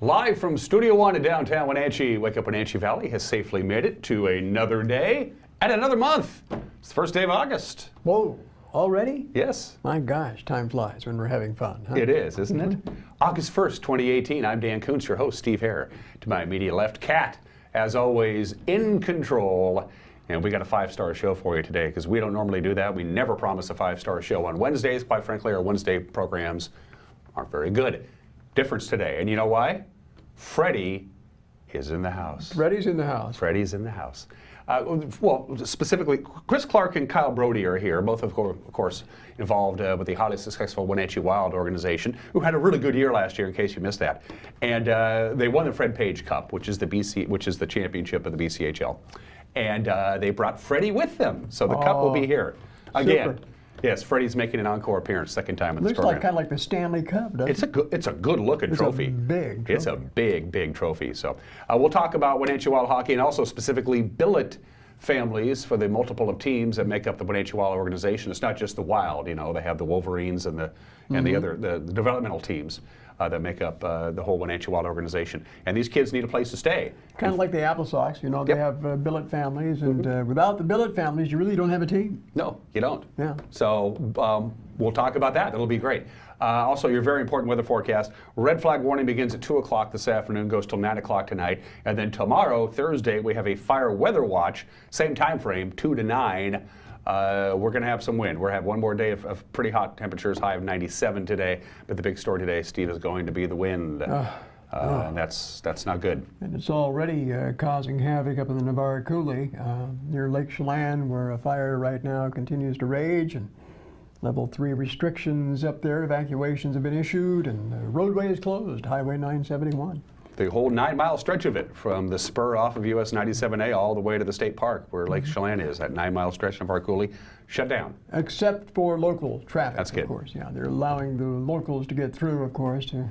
Live from Studio One in downtown Wenatchee, Wake Up Wenatchee Valley has safely made it to another day and another month. It's the first day of August. Whoa, already? Yes. My gosh, time flies when we're having fun, huh? It is, isn't it? August 1st, 2018. I'm Dan Kuntz, your host, Steve Hare. To my immediate left, Kat, as always, in control. And we got a 5-star show for you today because we don't normally do that. We never promise a 5-star show on Wednesdays. Quite frankly, our Wednesday programs aren't very good. Difference today. And you know why? Freddie is in the house. Freddie's in the house. Freddie's in the house. Well, specifically, Chris Clark and Kyle Brodie are here, both of course involved with the highly successful Wenatchee Wild organization, who had a really good year last year, in case you missed that. And they won the Fred Page Cup, which is the championship of the BCHL. And they brought Freddie with them, so the cup will be here again. Super. Yes, Freddie's making an encore appearance, second time in this program. Looks like kind of like the Stanley Cup, doesn't it? It's a good looking trophy. It's a big trophy. So we'll talk about Wenatchee Wild hockey and also specifically Billet Families for the multiple of teams that make up the Wenatchee Wild organization. It's not just the Wild, you know, they have the Wolverines and the developmental teams that make up the whole Wenatchee Wild organization. And these kids need a place to stay. Kind of like the Apple Sox, you know, they have Billet Families, and without the Billet Families, you really don't have a team. No, you don't. Yeah. So we'll talk about that. It'll be great. Also, your very important weather forecast. Red flag warning begins at 2 o'clock this afternoon, goes till 9 o'clock tonight. And then tomorrow, Thursday, we have a fire weather watch, same time frame, 2 to 9. We're going to have some wind. We're going to have one more day of pretty hot temperatures, high of 97 today. But the big story today, Steve, is going to be the wind. And that's not good. And it's already causing havoc up in the Navarre Coulee near Lake Chelan, where a fire right now continues to rage. And level 3 restrictions up there, evacuations have been issued, and the roadway is closed, Highway 971. The whole 9-mile stretch of it, from the spur off of US 97A all the way to the state park where Lake Chelan is, that 9-mile stretch of our coulee, shut down. Except for local traffic, That's good. Of course. Yeah, they're allowing the locals to get through, of course, to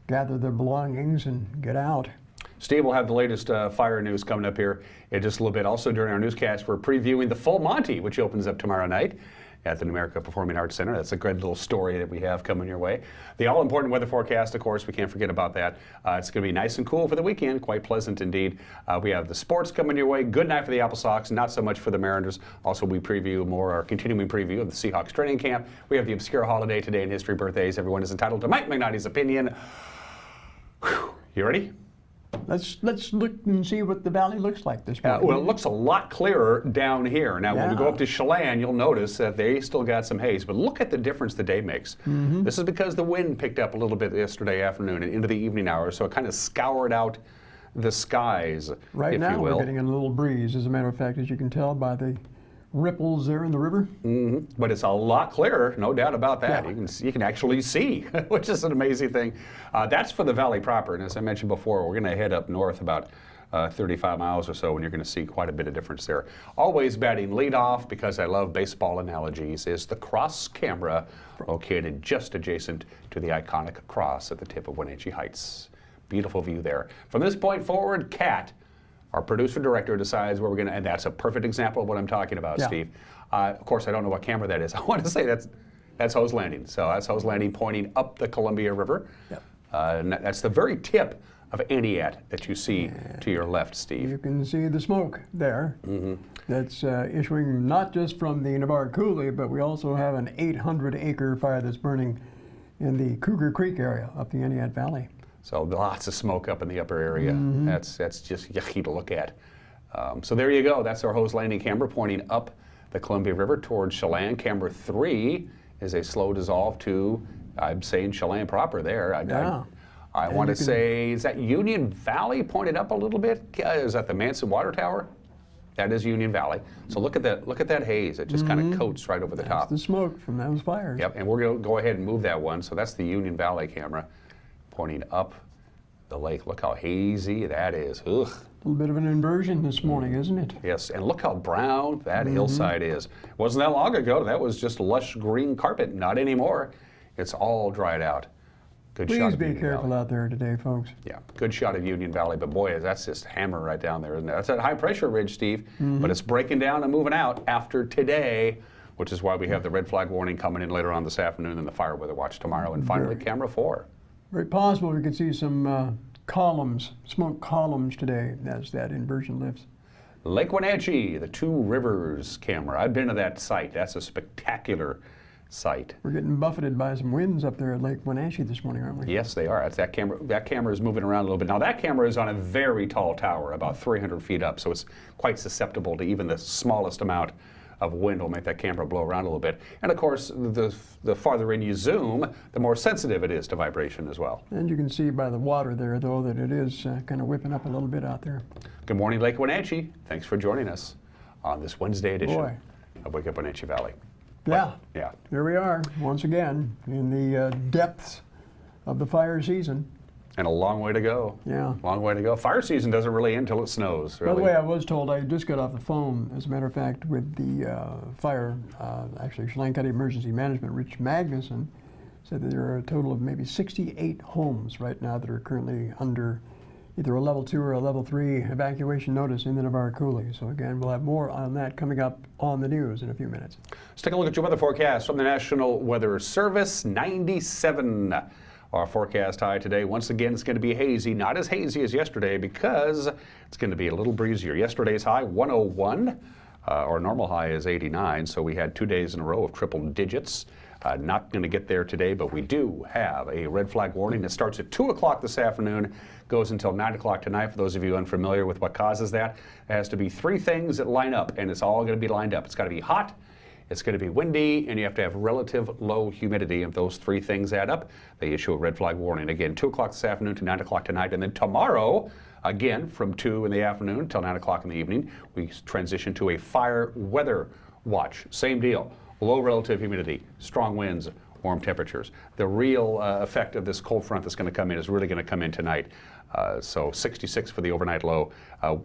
gather their belongings and get out. Steve will have the latest fire news coming up here in just a little bit. Also during our newscast, we're previewing the Full Monty, which opens up tomorrow night at the New America Performing Arts Center. That's a great little story that we have coming your way. The all-important weather forecast, of course, we can't forget about that. It's going to be nice and cool for the weekend, quite pleasant indeed. We have the sports coming your way. Good night for the Apple Sox, not so much for the Mariners. Also, we preview our continuing preview of the Seahawks training camp. We have the obscure holiday today in history, birthdays. Everyone is entitled to Mike McNally's opinion. Whew. You ready? Let's look and see what the valley looks like this morning. Well, it looks a lot clearer down here. Now, when we go up to Chelan, you'll notice that they still got some haze, but look at the difference the day makes. This is because the wind picked up a little bit yesterday afternoon and into the evening hours, so it kind of scoured out the skies, right if now, you will. we're getting a little breeze, as a matter of fact, as you can tell by the ripples there in the river. But it's a lot clearer, no doubt about that. Yeah. You can actually see, which is an amazing thing. That's for the valley proper, and as I mentioned before, we're going to head up north about 35 miles or so, and you're going to see quite a bit of difference there. Always batting leadoff, because I love baseball analogies, is the cross camera located just adjacent to the iconic cross at the tip of Wenatchee Heights. Beautiful view there. From this point forward, Kat, our producer-director, decides where we're going to, and that's a perfect example of what I'm talking about, Steve. Of course, I don't know what camera that is. I want to say that's Hose Landing. So that's Hose Landing pointing up the Columbia River. And that's the very tip of Aniat that you see to your left, Steve. You can see the smoke there. That's issuing not just from the Navarre Coulee, but we also have an 800-acre fire that's burning in the Cougar Creek area up the Aniat Valley. So lots of smoke up in the upper area. That's just yucky to look at. So there you go. That's our Hose Landing camera pointing up the Columbia River towards Chelan. Camera 3 is a slow dissolve to, I'm saying Chelan proper there. I want to say, is that Union Valley pointed up a little bit? Is that the Manson Water Tower? That is Union Valley. So look at that haze. It just kind of coats right over the top. That's the smoke from those fires. Yep, and we're going to go ahead and move that one. So that's the Union Valley camera pointing up the lake. Look how hazy that is. Ugh. A little bit of an inversion this morning, isn't it? Yes, and look how brown that hillside is. Wasn't that long ago. That was just lush green carpet. Not anymore. It's all dried out. Good shot. Please be careful out there today, folks. Yeah, good shot of Union Valley, but boy, that's just hammer right down there, isn't it? That's that high pressure ridge, Steve, but it's breaking down and moving out after today, which is why we have the red flag warning coming in later on this afternoon and the fire weather watch tomorrow, and finally camera 4. Very possible we could see some columns, smoke columns today as that inversion lifts. Lake Wenatchee, the Two Rivers camera. I've been to that site. That's a spectacular site. We're getting buffeted by some winds up there at Lake Wenatchee this morning, aren't we? Yes, they are. That camera is moving around a little bit. Now that camera is on a very tall tower, about 300 feet up, so it's quite susceptible to even the smallest amount of wind will make that camera blow around a little bit. And of course, the farther in you zoom, the more sensitive it is to vibration as well. And you can see by the water there, though, that it is kind of whipping up a little bit out there. Good morning, Lake Wenatchee. Thanks for joining us on this Wednesday edition of Wake Up Wenatchee Valley. Yeah. Yeah. Here we are, once again, in the depths of the fire season. And a long way to go. Yeah. Long way to go. Fire season doesn't really end until it snows. Really. By the way, I was told, I just got off the phone, as a matter of fact, with the fire, actually Chelan County Emergency Management, Rich Magnuson, said that there are a total of maybe 68 homes right now that are currently under either a level 2 or a level 3 evacuation notice in the Navarre Coulee. So again, we'll have more on that coming up on the news in a few minutes. Let's take a look at your weather forecast from the National Weather Service. 97. Our forecast high today, once again, it's going to be hazy. Not as hazy as yesterday because it's going to be a little breezier. Yesterday's high, 101. Our normal high is 89, so we had 2 days in a row of triple digits. Not going to get there today, but we do have a red flag warning that starts at 2 o'clock this afternoon, goes until 9 o'clock tonight. For those of you unfamiliar with what causes that, it has to be 3 things that line up, and it's all going to be lined up. It's got to be hot, it's going to be windy, and you have to have relative low humidity. If those 3 things add up, they issue a red flag warning. Again, 2 o'clock this afternoon to 9 o'clock tonight, and then tomorrow, again, from 2 in the afternoon till 9 o'clock in the evening, we transition to a fire weather watch. Same deal. Low relative humidity, strong winds, warm temperatures. The real effect of this cold front that's going to come in is really going to come in tonight. So 66 for the overnight low.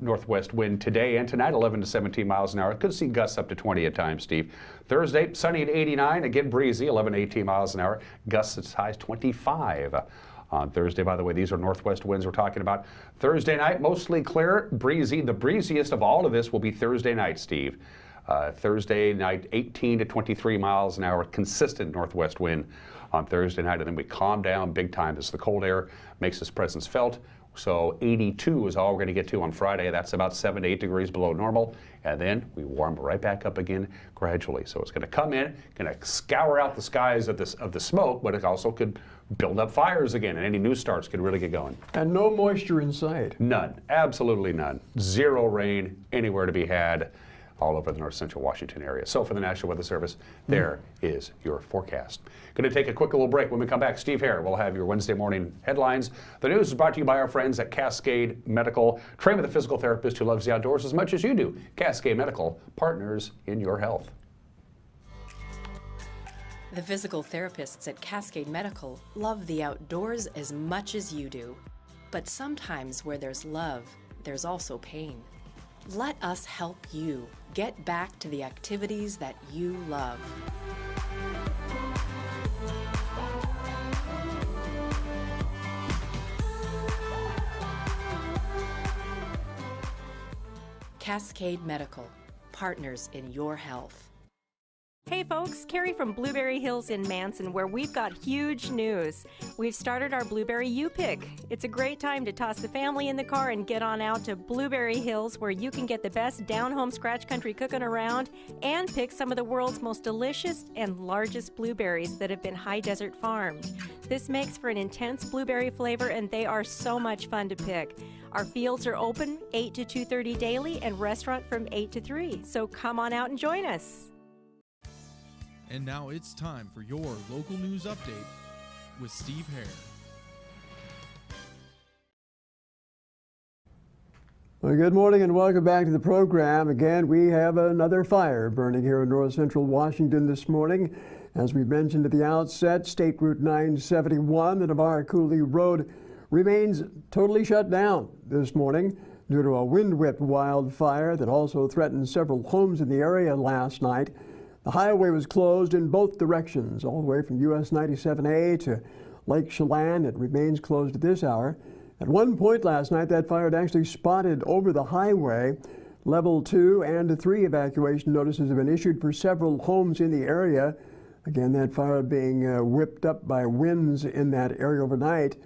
Northwest wind today and tonight, 11 to 17 miles an hour. Could see gusts up to 20 at times, Steve. Thursday, sunny at 89, again breezy, 11 to 18 miles an hour. Gusts as high as 25. On Thursday, by the way, these are northwest winds we're talking about. Thursday night, mostly clear, breezy. The breeziest of all of this will be Thursday night, Steve. Thursday night, 18 to 23 miles an hour, consistent northwest wind on Thursday night, and then we calm down big time as the cold air makes its presence felt. So 82 is all we're going to get to on Friday. That's about 7 to 8 degrees below normal, and then we warm right back up again gradually. So it's going to come in, going to scour out the skies of the smoke, but it also could build up fires again, and any new starts could really get going. And no moisture in sight. None, absolutely none. Zero rain anywhere to be had all over the north central Washington area. So for the National Weather Service, there is your forecast. Going to take a quick little break. When we come back, Steve Hare will have your Wednesday morning headlines. The news is brought to you by our friends at Cascade Medical, trained with a physical therapist who loves the outdoors as much as you do. Cascade Medical, partners in your health. The physical therapists at Cascade Medical love the outdoors as much as you do. But sometimes where there's love, there's also pain. Let us help you get back to the activities that you love. Cascade Medical, partners in your health. Hey folks, Carrie from Blueberry Hills in Manson, where we've got huge news. We've started our Blueberry U-Pick. It's a great time to toss the family in the car and get on out to Blueberry Hills, where you can get the best down-home scratch country cooking around and pick some of the world's most delicious and largest blueberries that have been high desert farmed. This makes for an intense blueberry flavor, and they are so much fun to pick. Our fields are open 8 to 2:30 daily and restaurant from 8 to 3, so come on out and join us. And now it's time for your local news update with Steve Hare. Well, good morning and welcome back to the program. Again, we have another fire burning here in north central Washington this morning. As we mentioned at the outset, State Route 971, the Navarre Coulee Road, remains totally shut down this morning due to a wind-whipped wildfire that also threatened several homes in the area last night. The highway was closed in both directions, all the way from US 97A to Lake Chelan. It remains closed at this hour. At one point last night, that fire had actually spotted over the highway. Level 2 and 3 evacuation notices have been issued for several homes in the area. Again, that fire being whipped up by winds in that area overnight.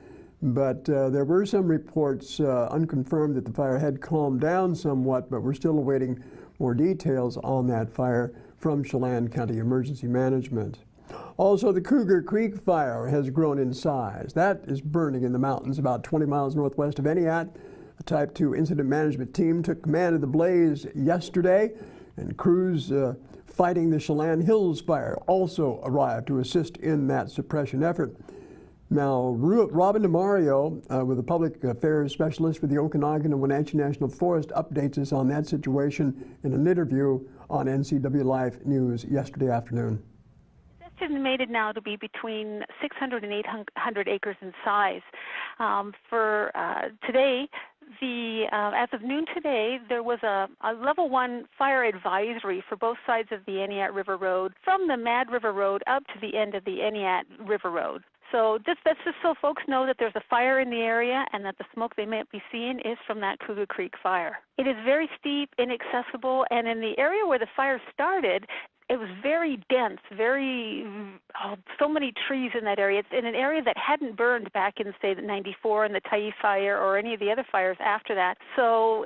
but there were some reports, unconfirmed, that the fire had calmed down somewhat, but we're still awaiting more details on that fire from Chelan County Emergency Management. Also, the Cougar Creek fire has grown in size. That is burning in the mountains about 20 miles northwest of Entiat. A Type 2 incident management team took command of the blaze yesterday, and crews fighting the Chelan Hills fire also arrived to assist in that suppression effort. Now, Robin DeMario, with the public affairs specialist for the Okanagan and Wenatchee National Forest, updates us on that situation in an interview on NCW Life News yesterday afternoon. It's estimated now to be between 600 and 800 acres in size. For today, as of noon today, there was a level 1 fire advisory for both sides of the Entiat River Road, from the Mad River Road up to the end of the Entiat River Road. So that's just so folks know that there's a fire in the area and that the smoke they might be seeing is from that Cougar Creek fire. It is very steep, inaccessible, and in the area where the fire started, it was very dense, so many trees in that area. It's in an area that hadn't burned back in, say, the 94 and the Tai fire or any of the other fires after that. So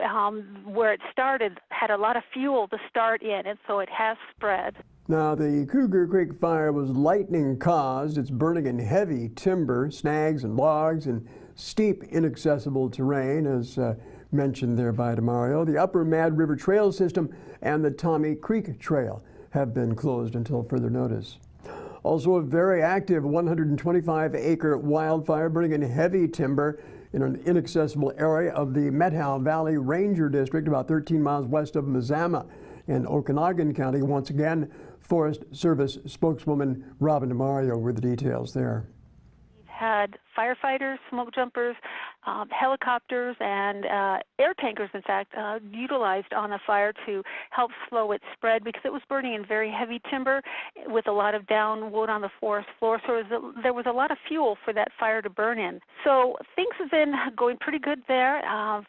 where it started had a lot of fuel to start in, and so it has spread. Now, the Cougar Creek fire was lightning caused. It's burning in heavy timber, snags and logs, and steep, inaccessible terrain, as mentioned there by DeMario. The Upper Mad River Trail System and the Tommy Creek Trail have been closed until further notice. Also, a very active 125-acre wildfire burning in heavy timber in an inaccessible area of the Methow Valley Ranger District, about 13 miles west of Mazama in Okanagan County. Once again, Forest Service spokeswoman Robin DeMario with the details there. We've had firefighters, smoke jumpers, helicopters, and air tankers, in fact, utilized on the fire to help slow its spread, because it was burning in very heavy timber with a lot of down wood on the forest floor. So there was a lot of fuel for that fire to burn in. So things have been going pretty good there.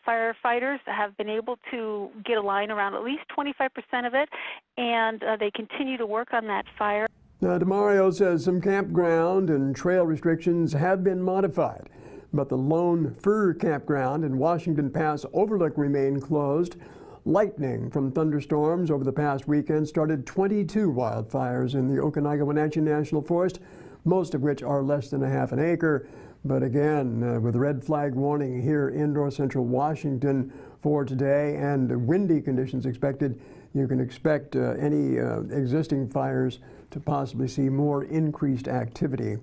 Firefighters have been able to get a line around at least 25% of it, and they continue to work on that fire. Now, DeMario says some campground and trail restrictions have been modified, but the Lone Fir Campground in Washington Pass Overlook remain closed. Lightning from thunderstorms over the past weekend started 22 wildfires in the Okanagan-Wenatchee National Forest, most of which are less than a half an acre. But again, with red flag warning here in north central Washington for today and windy conditions expected, you can expect any existing fires to possibly see more increased activity.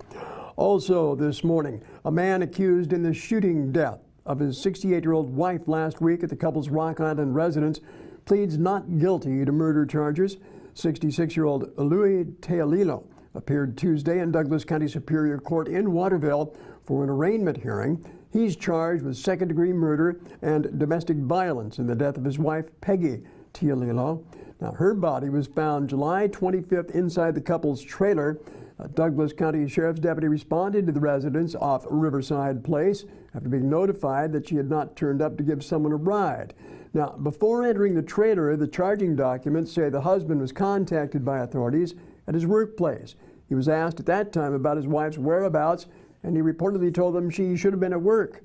Also this morning, a man accused in the shooting death of his 68-year-old wife last week at the couple's Rock Island residence pleads not guilty to murder charges. 66-year-old Louis Teolilo appeared Tuesday in Douglas County Superior Court in Waterville for an arraignment hearing. He's charged with second-degree murder and domestic violence in the death of his wife, Peggy Teolilo. Now, her body was found July 25th inside the couple's trailer. A Douglas County Sheriff's deputy responded to the residence off Riverside Place after being notified that she had not turned up to give someone a ride. Now, before entering the trailer, the charging documents say the husband was contacted by authorities at his workplace. He was asked at that time about his wife's whereabouts, and he reportedly told them she should have been at work.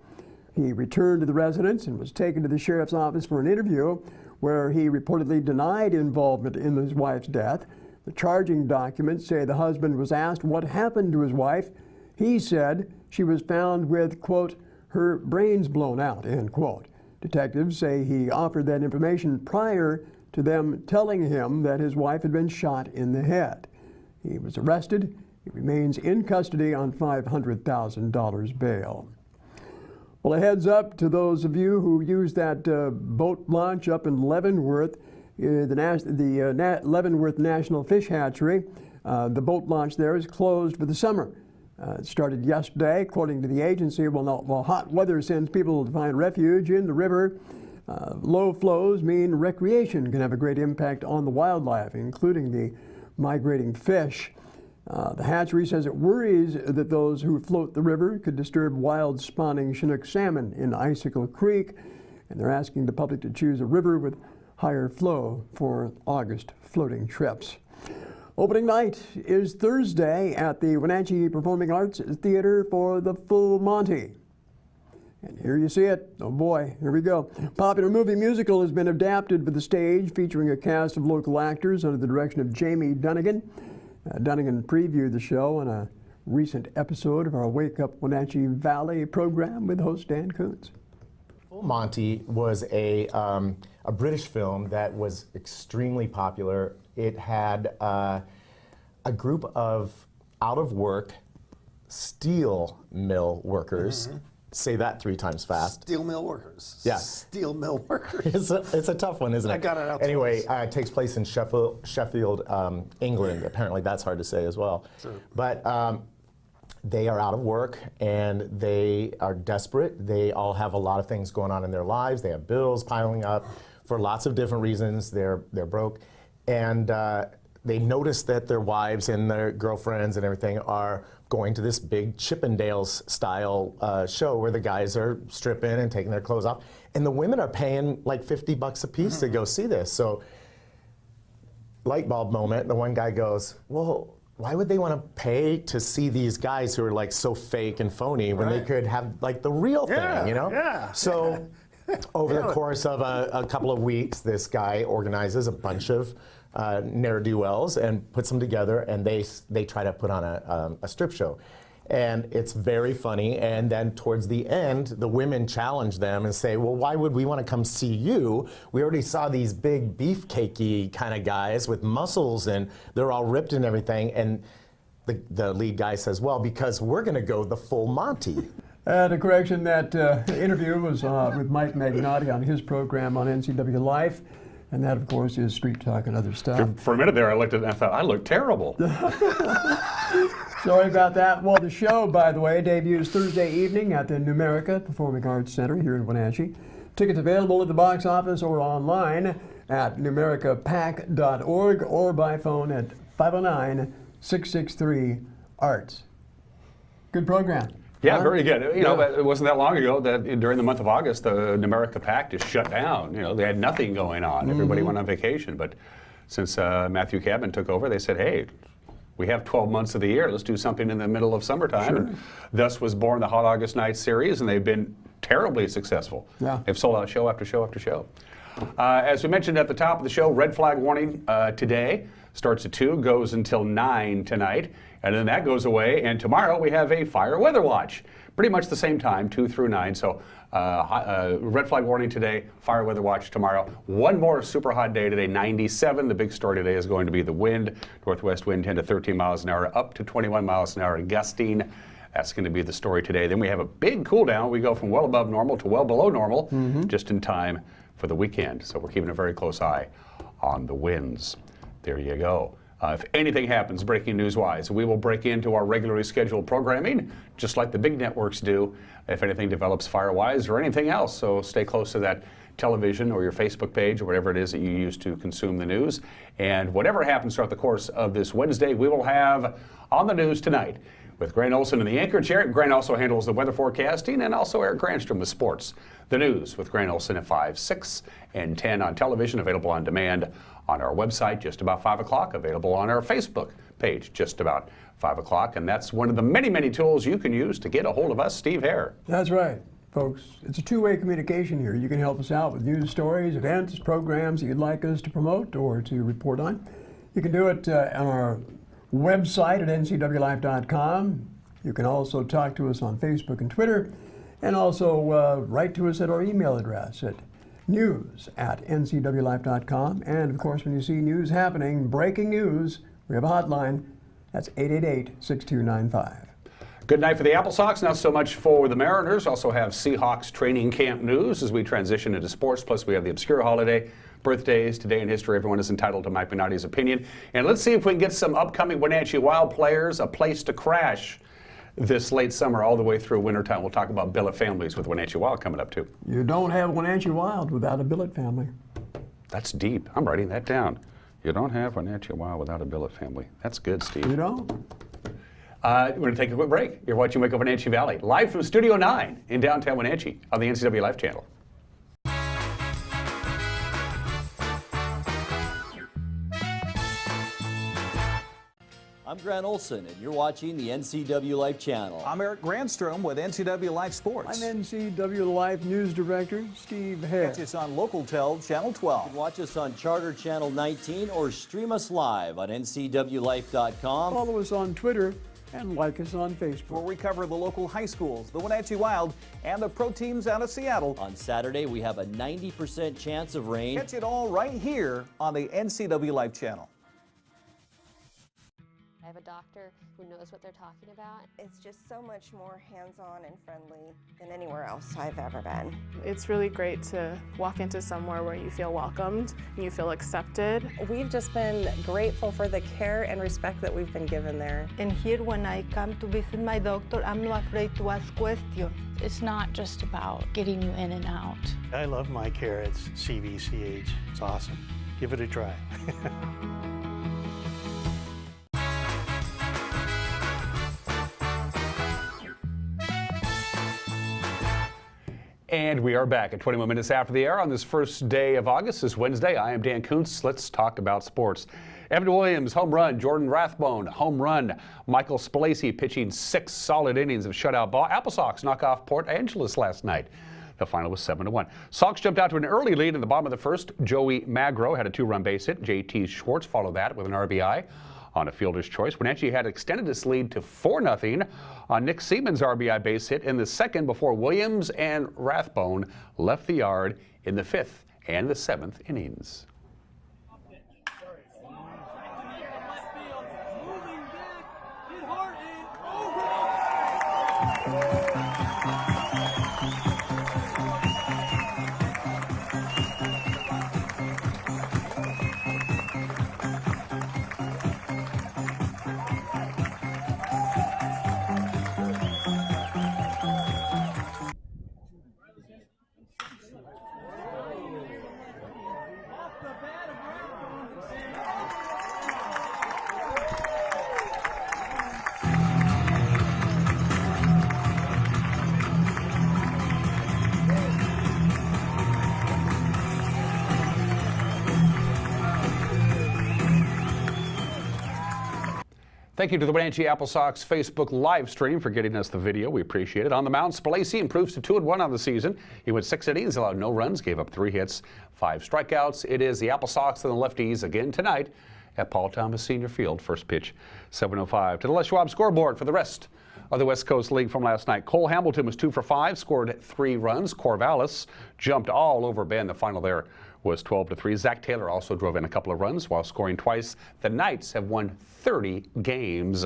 He returned to the residence and was taken to the sheriff's office for an interview, where he reportedly denied involvement in his wife's death. The charging documents say the husband was asked what happened to his wife. He said she was found with, quote, her brains blown out, end quote. Detectives say he offered that information prior to them telling him that his wife had been shot in the head. He was arrested. He remains in custody on $500,000 bail. Well, a heads up to those of you who use that boat launch up in Leavenworth, the Leavenworth National Fish Hatchery. The boat launch there is closed for the summer. It started yesterday, according to the agency. While hot weather sends people to find refuge in the river, low flows mean recreation can have a great impact on the wildlife, including the migrating fish. The hatchery says it worries that those who float the river could disturb wild spawning Chinook salmon in Icicle Creek, and they're asking the public to choose a river with higher flow for August floating trips. Opening night is Thursday at the Wenatchee Performing Arts Theater for the Full Monty. And here you see it. Oh boy, here we go. Popular movie musical has been adapted for the stage, featuring a cast of local actors under the direction of Jamie Dunnigan. Dunnigan previewed the show on a recent episode of our Wake Up Wenatchee Valley program with host Dan Kuntz. Monty was a British film that was extremely popular. It had a group of out-of-work steel mill workers. Say that 3 times fast. Steel mill workers. Yeah. Steel mill workers. It's a tough one, isn't it? I got it out Anyway, twice. it takes place in Sheffield, England. Apparently that's hard to say as well. Sure. But they are out of work and they are desperate. They all have a lot of things going on in their lives. They have bills piling up for lots of different reasons. They're broke. And they notice that their wives and their girlfriends and everything are going to this big Chippendales style show where the guys are stripping and taking their clothes off. And the women are paying like $50 a piece to go see this. So, light bulb moment, the one guy goes, well, why would they want to pay to see these guys who are like so fake and phony when they could have like the real thing, you know? Yeah. So, over the course of a couple of weeks, this guy organizes a bunch of ne'er-do-wells and puts them together, and they try to put on a strip show. And it's very funny, and then towards the end, the women challenge them and say, well, why would we want to come see you? We already saw these big beefcakey kind of guys with muscles, and they're all ripped and everything. And the lead guy says, well, because we're going to go the full Monty. A correction, that interview was with Mike Magnotti on his program on NCW Life. And that, of course, is Street Talk and other stuff. For a minute there, I looked at it and I thought, I look terrible. Sorry about that. Well, the show, by the way, debuts Thursday evening at the Numerica Performing Arts Center here in Wenatchee. Tickets available at the box office or online at numericapac.org or by phone at 509-663-ARTS. Good program. Yeah, Huh? very good. You know, Yeah. it wasn't that long ago that during the month of August, the Numerica Pact is shut down. You know, they had nothing going on. Everybody went on vacation. But since Matthew Cabin took over, they said, hey, we have 12 months of the year. Let's do something in the middle of summertime. And thus was born the Hot August Night series, and they've been terribly successful. Yeah. They've sold out show after show after show. As we mentioned at the top of the show, red flag warning today starts at 2, goes until 9 tonight, and then that goes away. And tomorrow we have a fire weather watch, pretty much the same time, 2 through 9. So red flag warning today, fire weather watch tomorrow. One more super hot day today, 97. The big story today is going to be the wind, northwest wind 10 to 13 miles an hour, up to 21 miles an hour gusting. That's going to be the story today. Then we have a big cool down. We go from well above normal to well below normal, just in time for the weekend. So we're keeping a very close eye on the winds. There you go. If anything happens breaking news-wise, we will break into our regularly scheduled programming, just like the big networks do, if anything develops fire-wise or anything else. So stay close to that television or your Facebook page or whatever it is that you use to consume the news. And whatever happens throughout the course of this Wednesday, we will have on the news tonight with Grant Olson in the anchor chair. Grant also handles the weather forecasting, and also Eric Granstrom with sports. The news with Grant Olson at 5, 6, and 10 on television, available on demand on our website, just about 5 o'clock, available on our Facebook page, just about 5 o'clock. And that's one of the many, many tools you can use to get a hold of us, Steve Hare. That's right, folks. It's a two-way communication here. You can help us out with news stories, events, programs that you'd like us to promote or to report on. You can do it on our website at ncwlife.com. You can also talk to us on Facebook and Twitter, and also write to us at our email address at news@ncwlife.com. And of course, when you see news happening, breaking news, we have a hotline. That's 888-6295. Good night for the Apple Sox, not so much for the Mariners. Also have Seahawks training camp news as we transition into sports. Plus, we have the obscure holiday, birthdays, today in history. Everyone is entitled to Mike Minotti's opinion. And let's see if we can get some upcoming Wenatchee Wild players a place to crash this late summer all the way through wintertime. We'll talk about Billet Families with Wenatchee Wild coming up too. You don't have Wenatchee Wild without a Billet family. That's deep. I'm writing that down. You don't have Wenatchee Wild without a Billet family. That's good, Steve. You don't? We're going to take a quick break. You're watching Wake Up Wenatchee Valley, live from Studio 9 in downtown Wenatchee on the NCW Life channel. I'm Grant Olson, and you're watching the NCW Life channel. I'm Eric Grandstrom with NCW Life Sports. I'm NCW Life News Director Steve Hare. Catch us on Local Tel Channel 12. You can watch us on Charter Channel 19 or stream us live on ncwlife.com. Follow us on Twitter and like us on Facebook. Where we cover the local high schools, the Wenatchee Wild, and the pro teams out of Seattle. On Saturday, we have a 90% chance of rain. Catch it all right here on the NCW Life channel. I have a doctor who knows what they're talking about. It's just so much more hands-on and friendly than anywhere else I've ever been. It's really great to walk into somewhere where you feel welcomed and you feel accepted. We've just been grateful for the care and respect that we've been given there. And here when I come to visit my doctor, I'm not afraid to ask questions. It's not just about getting you in and out. I love my care at CVCH. It's awesome. Give it a try. And we are back at 21 minutes after the hour on this first day of August, this Wednesday. I am Dan Kuntz. Let's talk about sports. Evan Williams, home run. Jordan Rathbone, home run. Michael Spalacy pitching 6 solid innings of shutout ball. Apple Sox knock off Port Angeles last night. The final was 7-1. Sox jumped out to an early lead in the bottom of the first. Joey Magro had a 2-run base hit. JT Schwartz followed that with an RBI on a fielder's choice. Wenatchee had extended this lead to 4-0 on Nick Seaman's RBI base hit in the second before Williams and Rathbone left the yard in the 5th and the 7th innings. Thank you to the Wenatchee Apple Sox Facebook live stream for getting us the video. We appreciate it. On the mound, Spalacy improves to 2-1 on the season. He went 6 innings, allowed no runs, gave up 3 hits, 5 strikeouts. It is the Apple Sox and the lefties again tonight at Paul Thomas Senior Field. First pitch, 7:05. To the Les Schwab scoreboard for the rest of the West Coast League from last night. Cole Hamilton was 2 for 5, scored 3 runs. Corvallis jumped all over Ben. The final there was 12-3. Zach Taylor also drove in a couple of runs while scoring twice. The Knights have won 30 games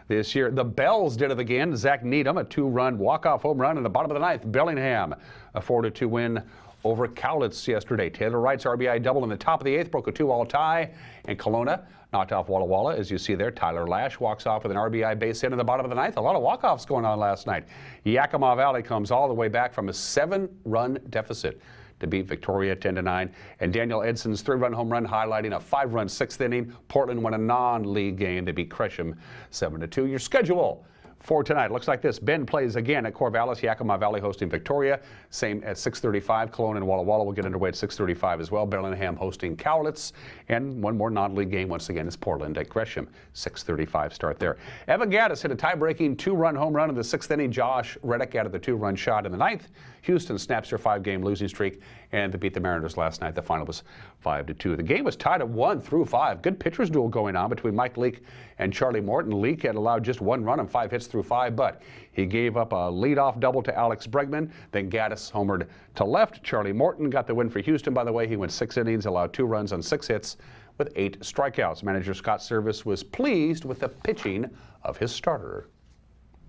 this year. The Bells did it again. Zach Needham, a 2-run walk-off home run in the bottom of the 9th. Bellingham, a 4-2 win over Cowlitz yesterday. Taylor Wright's RBI double in the top of the 8th broke a 2-all tie. And Kelowna knocked off Walla Walla. As you see there, Tyler Lash walks off with an RBI base hit in the bottom of the 9th. A lot of walk-offs going on last night. Yakima Valley comes all the way back from a 7-run deficit to beat Victoria 10-9. And Daniel Edson's 3-run home run highlighting a 5-run 6th inning. Portland won a non-league game to beat Gresham 7-2. Your schedule for tonight looks like this. Ben plays again at Corvallis. Yakima Valley hosting Victoria. Same at 6:35. Kelowna and Walla Walla will get underway at 6:35 as well. Bellingham hosting Cowlitz. And one more non-league game once again is Portland at Gresham. 6:35 start there. Evan Gaddis hit a tie-breaking 2-run home run in the 6th inning. Josh Reddick added the 2-run shot in the 9th. Houston snaps their 5-game losing streak and they beat the Mariners last night. The final was 5-2. The game was tied at 1 through 5. Good pitchers duel going on between Mike Leake and Charlie Morton. Leake had allowed just 1 run and 5 hits through 5, but he gave up a leadoff double to Alex Bregman. Then Gaddis homered to left. Charlie Morton got the win for Houston, by the way. He went 6 innings, allowed 2 runs on 6 hits with 8 strikeouts. Manager Scott Service was pleased with the pitching of his starter.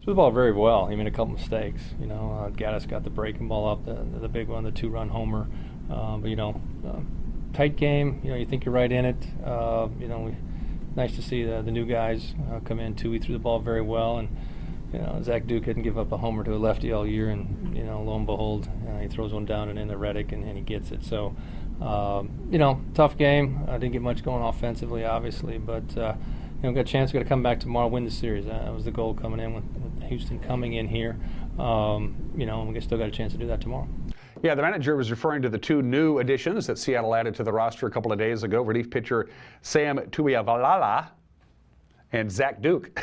Threw the ball very well. He made a couple mistakes. Gaddis got the breaking ball up, the big one, the 2-run homer. Tight game. You think you're right in it. Nice to see the new guys come in too. He threw the ball very well, and Zach Duke hadn't give up a homer to a lefty all year, and lo and behold, he throws one down and in the Reddick, and he gets it. So, tough game. Didn't get much going offensively, obviously, but got a chance. Got to come back tomorrow, win the series. That was the goal coming in with Houston coming in here. We still got a chance to do that tomorrow. Yeah, the manager was referring to the 2 new additions that Seattle added to the roster a couple of days ago. Relief pitcher Sam Tuiavalala and Zach Duke.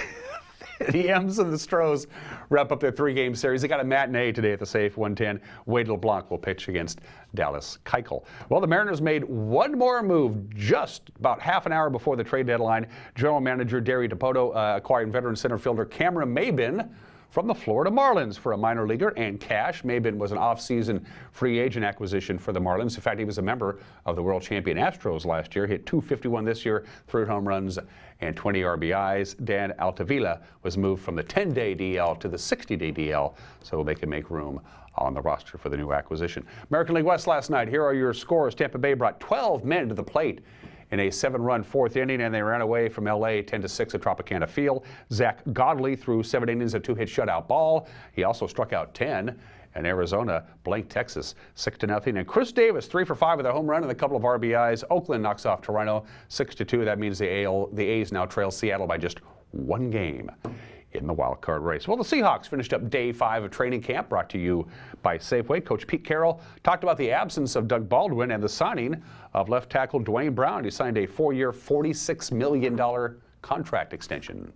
The M's and the Stros wrap up their 3-game series. They got a matinee today at the Safe 110. Wade LeBlanc will pitch against Dallas Keuchel. Well, the Mariners made one more move just about half an hour before the trade deadline. General Manager Derry DePoto acquiring veteran center fielder Cameron Maybin from the Florida Marlins for a minor leaguer and cash. Maybin was an off-season free agent acquisition for the Marlins. In fact, he was a member of the world champion Astros last year. He hit .251 this year, 3 home runs and 20 RBIs. Dan Altavilla was moved from the 10-day DL to the 60-day DL so they can make room on the roster for the new acquisition. American League West last night. Here are your scores. Tampa Bay brought 12 men to the plate in a 7-run 4th inning, and they ran away from L.A. 10-6 at Tropicana Field. Zach Godley threw 7 innings, a 2-hit shutout ball. He also struck out 10. And Arizona blanked Texas 6-0. And Chris Davis 3 for 5 with a home run and a couple of RBIs. Oakland knocks off Toronto 6-2. That means the A's now trail Seattle by just 1 game in the wild card race. Well, the Seahawks finished up day 5 of training camp, brought to you by Safeway. Coach Pete Carroll talked about the absence of Doug Baldwin and the signing of left tackle Dwayne Brown. He signed a 4-year, $46 million contract extension.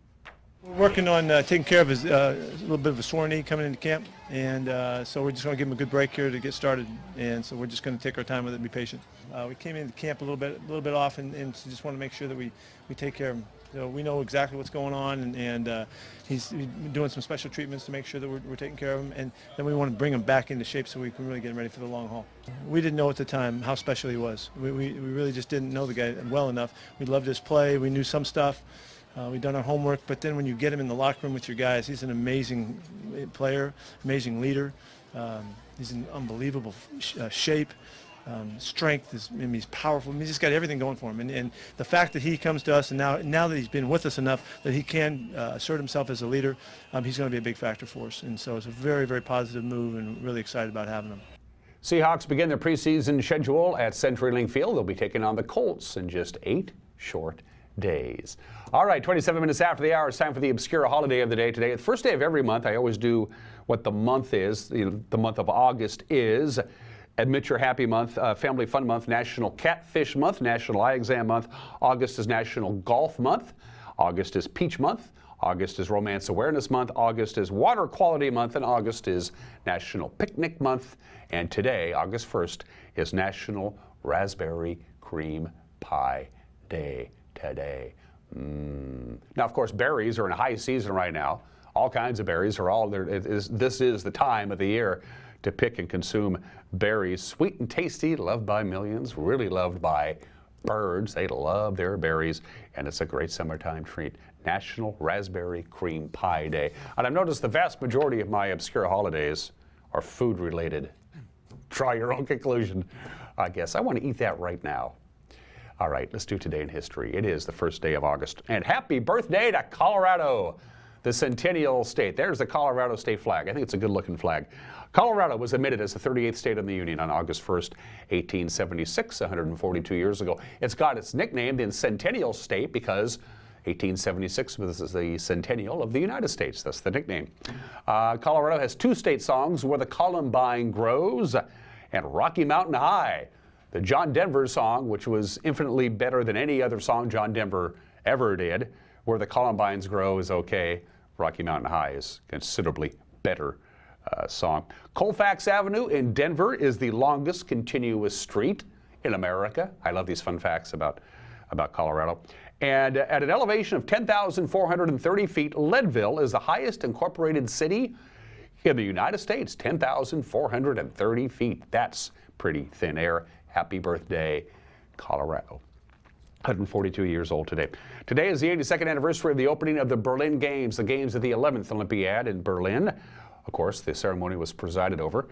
We're working on taking care of his a little bit of a sore knee coming into camp, and so we're just going to give him a good break here to get started, and so we're just going to take our time with it and be patient. We came into camp a little bit off, and just want to make sure that we take care of him. So we know exactly what's going on, and he's doing some special treatments to make sure that we're taking care of him, and then we want to bring him back into shape so we can really get him ready for the long haul. We didn't know at the time how special he was. We really just didn't know the guy well enough. We loved his play. We knew some stuff. We've done our homework, but then when you get him in the locker room with your guys, he's an amazing player, amazing leader. He's in unbelievable shape, strength. He's powerful. He's just got everything going for him. And the fact that he comes to us, and now that he's been with us enough that he can assert himself as a leader, he's going to be a big factor for us. And so it's a very, very positive move, and really excited about having him. Seahawks begin their preseason schedule at CenturyLink Field. They'll be taking on the Colts in just 8 short days. All right, 27 minutes after the hour, it's time for the Obscura holiday of the day today. The first day of every month, I always do what the month is. The month of August is Admit Your Happy Month, Family Fun Month, National Catfish Month, National Eye Exam Month. August is National Golf Month. August is Peach Month. August is Romance Awareness Month. August is Water Quality Month. And August is National Picnic Month. And today, August 1st, is National Raspberry Cream Pie Day. Today. Now, of course, berries are in high season right now. All kinds of berries are all there. This is the time of the year to pick and consume berries. Sweet and tasty, loved by millions, really loved by birds. They love their berries, and it's a great summertime treat. National Raspberry Cream Pie Day. And I've noticed the vast majority of my Obscura holidays are food related. Draw your own conclusion, I guess. I want to eat that right now. All right, let's do Today in History. It is the first day of August. And happy birthday to Colorado, the Centennial State. There's the Colorado state flag. I think it's a good-looking flag. Colorado was admitted as the 38th state in the Union on August 1st, 1876, 142 years ago. It's got its nickname, the Centennial State, because 1876 was the centennial of the United States. That's the nickname. Colorado has 2 state songs, Where the Columbine Grows and Rocky Mountain High. The John Denver song, which was infinitely better than any other song John Denver ever did. Where the Columbines Grow is okay. Rocky Mountain High is considerably better song. Colfax Avenue in Denver is the longest continuous street in America. I love these fun facts about Colorado. And at an elevation of 10,430 feet, Leadville is the highest incorporated city in the United States. 10,430 feet. That's pretty thin air. Happy birthday, Colorado. 142 years old today. Today is the 82nd anniversary of the opening of the Berlin Games, the games of the 11th Olympiad in Berlin. Of course, the ceremony was presided over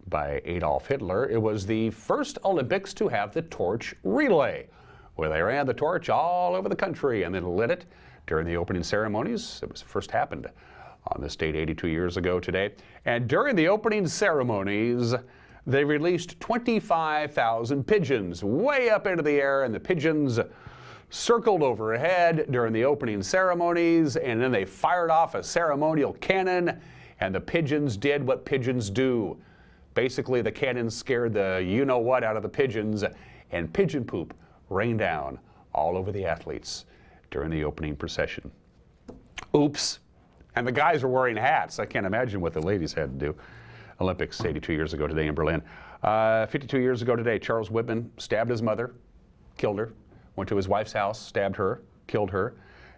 by Adolf Hitler. It was the first Olympics to have the torch relay, where they ran the torch all over the country and then lit it during the opening ceremonies. It was first happened on this date 82 years ago today. And during the opening ceremonies, they released 25,000 pigeons way up into the air, and the pigeons circled overhead during the opening ceremonies, and then they fired off a ceremonial cannon, and the pigeons did what pigeons do. Basically, the cannon scared the you-know-what out of the pigeons, and pigeon poop rained down all over the athletes during the opening procession. Oops. And the guys were wearing hats. I can't imagine what the ladies had to do. Olympics 82 years ago today in Berlin. 52 years ago today, Charles Whitman stabbed his mother, killed her, went to his wife's house, stabbed her, killed her,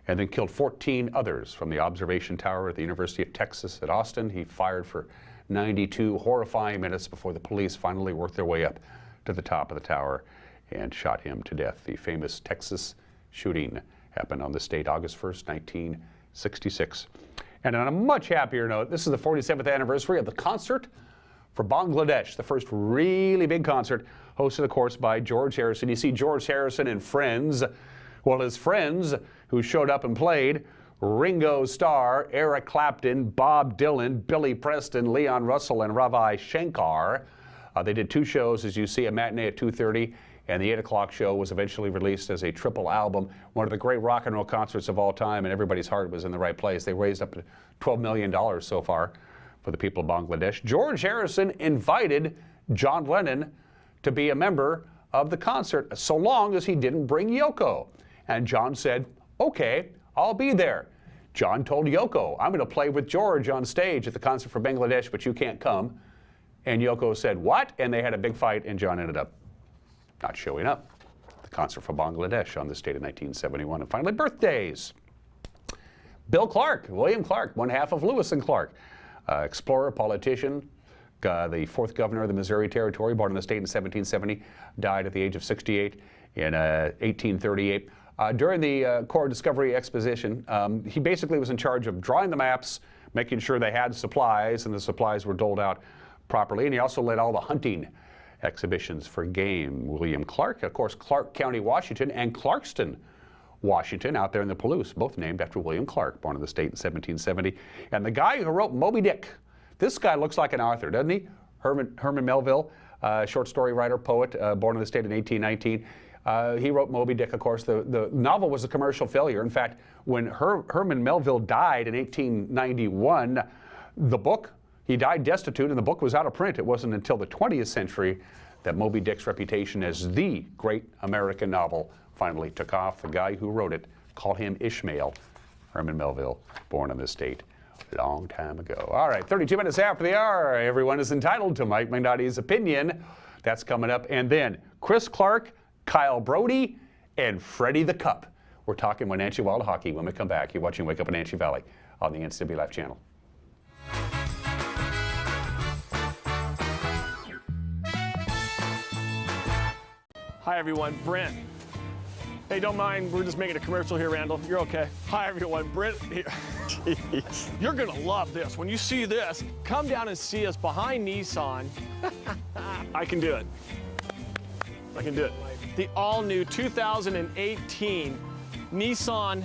and then killed 14 others from the observation tower at the University of Texas at Austin. He fired for 92 horrifying minutes before the police finally worked their way up to the top of the tower and shot him to death. The famous Texas shooting happened on this date, August 1st, 1966. And on a much happier note, this is the 47th anniversary of the concert for Bangladesh, the first really big concert, hosted, of course, by George Harrison. You see George Harrison and friends. Well, his friends who showed up and played, Ringo Starr, Eric Clapton, Bob Dylan, Billy Preston, Leon Russell, and Ravi Shankar. They did two shows, as you see, a matinee at 2:30, and the 8 o'clock show was eventually released as a triple album, one of the great rock and roll concerts of all time, and everybody's heart was in the right place. They raised up to $12 million so far for the people of Bangladesh. George Harrison invited John Lennon to be a member of the concert, so long as he didn't bring Yoko. And John said, okay, I'll be there. John told Yoko, I'm going to play with George on stage at the concert for Bangladesh, but you can't come. And Yoko said, what? And they had a big fight, and John ended up not showing up at the concert for Bangladesh on this date in 1971. And finally, birthdays. Bill Clark, William Clark, one half of Lewis and Clark. Explorer, politician, the fourth governor of the Missouri Territory, born in the state in 1770, died at the age of 68 in 1838. During the Corps Discovery Exposition, he basically was in charge of drawing the maps, making sure they had supplies, and the supplies were doled out properly. And he also led all the hunting exhibitions for game. William Clark, of course, Clark County, Washington, and Clarkston, Washington, out there in the Palouse, both named after William Clark, born in the state in 1770. And the guy who wrote Moby Dick, this guy looks like an author, doesn't he? Herman Melville, short story writer, poet, born in the state in 1819. He wrote Moby Dick, of course. The novel was a commercial failure. In fact, when Herman Melville died in 1891, the book, he died destitute, and the book was out of print. It wasn't until the 20th century that Moby Dick's reputation as the great American novel finally took off. The guy who wrote it called him Ishmael, Herman Melville, born in this state a long time ago. All right, 32 minutes after the hour, everyone is entitled to Mike Magnotti's opinion. That's coming up. And then Chris Clark, Kyle Brodie, and Freddie the Cup. We're talking Wenatchee Wild hockey when we come back. You're watching Wake Up Wenatchee Valley on the NCW Life channel. Hi everyone, Brent. Hey, don't mind, we're just making a commercial here, Randall. You're okay. Hi everyone, Brent here. You're gonna love this. When you see this, come down and see us behind Nissan. I can do it. I can do it. The all-new 2018 Nissan.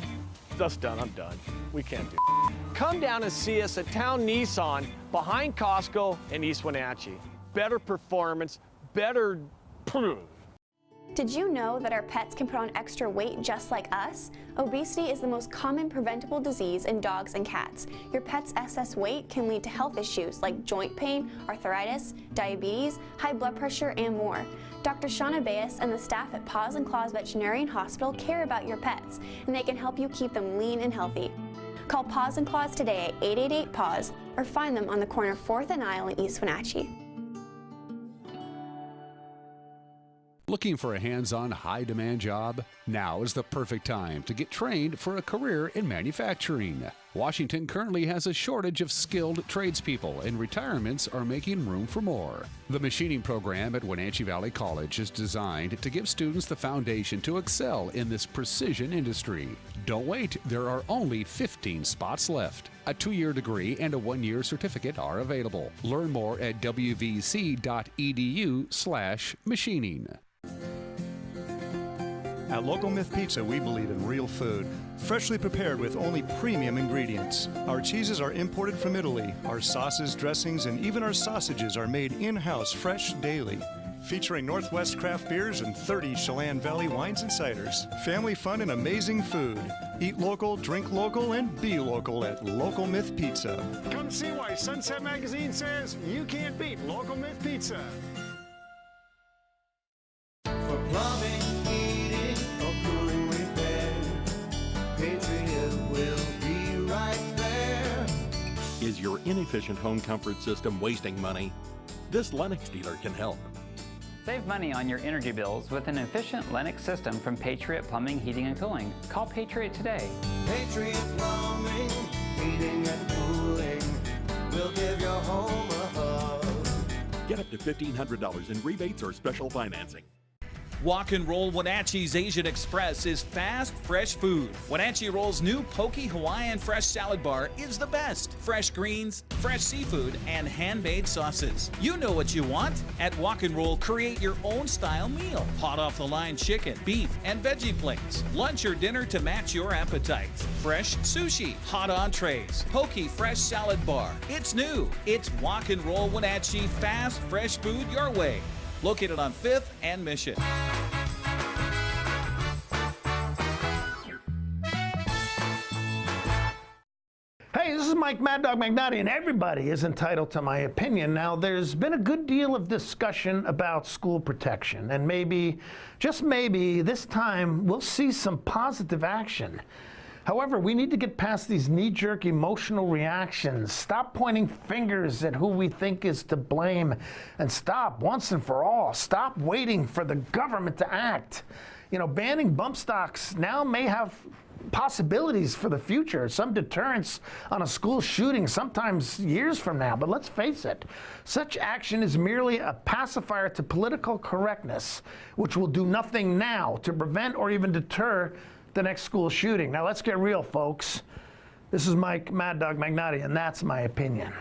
That's done, I'm done. We can't do it. Come down and see us at Town Nissan behind Costco in East Wenatchee. Better performance, better proof. Did you know that our pets can put on extra weight just like us? Obesity is the most common preventable disease in dogs and cats. Your pet's excess weight can lead to health issues like joint pain, arthritis, diabetes, high blood pressure, and more. Dr. Shauna Baez and the staff at Paws and Claws Veterinarian Hospital care about your pets, and they can help you keep them lean and healthy. Call Paws and Claws today at 888-PAWS or find them on the corner of 4th and Isle in East Wenatchee. Looking for a hands-on, high-demand job? Now is the perfect time to get trained for a career in manufacturing. Washington currently has a shortage of skilled tradespeople, and retirements are making room for more. The machining program at Wenatchee Valley College is designed to give students the foundation to excel in this precision industry. Don't wait, there are only 15 spots left. A 2-year degree and a 1-year certificate are available. Learn more at wvc.edu/machining. At Local Myth Pizza, we believe in real food, freshly prepared with only premium ingredients. Our cheeses are imported from Italy. Our sauces, dressings, and even our sausages are made in-house fresh daily. Featuring Northwest craft beers and 30 Chelan Valley wines and ciders. Family fun and amazing food. Eat local, drink local, and be local at Local Myth Pizza. Come see why Sunset Magazine says you can't beat Local Myth Pizza. For plumbing, heating, or cooling repair, Patriot will be right inefficient home comfort system wasting money? This Lennox dealer can help. Save money on your energy bills with an efficient Lennox system from Patriot Plumbing, Heating and Cooling. Call Patriot today. Patriot Plumbing, Heating and Cooling. We'll give your home a hug. Get up to $1,500 in rebates or special financing. Walk and Roll Wenatchee's Asian Express is fast, fresh food. Wenatchee Roll's new Poke Hawaiian Fresh Salad Bar is the best. Fresh greens, fresh seafood, and handmade sauces. You know what you want. At Walk and Roll, create your own style meal. Hot off the line chicken, beef, and veggie plates. Lunch or dinner to match your appetite. Fresh sushi, hot entrees, Poke Fresh Salad Bar. It's new. It's Walk and Roll Wenatchee, fast, fresh food your way. Located on 5th and Mission. Hey, this is Mike Mad Dog Magnotti, and everybody is entitled to my opinion. Now, there's been a good deal of discussion about school protection, and maybe, just maybe, this time we'll see some positive action. However, we need to get past these knee-jerk emotional reactions, stop pointing fingers at who we think is to blame, and stop, once and for all, stop waiting for the government to act. You know, banning bump stocks now may have possibilities for the future, some deterrence on a school shooting sometimes years from now, but let's face it, such action is merely a pacifier to political correctness, which will do nothing now to prevent or even deter the next school shooting. Now let's get real, folks. This is Mike Mad Dog Magnotti, and that's my opinion.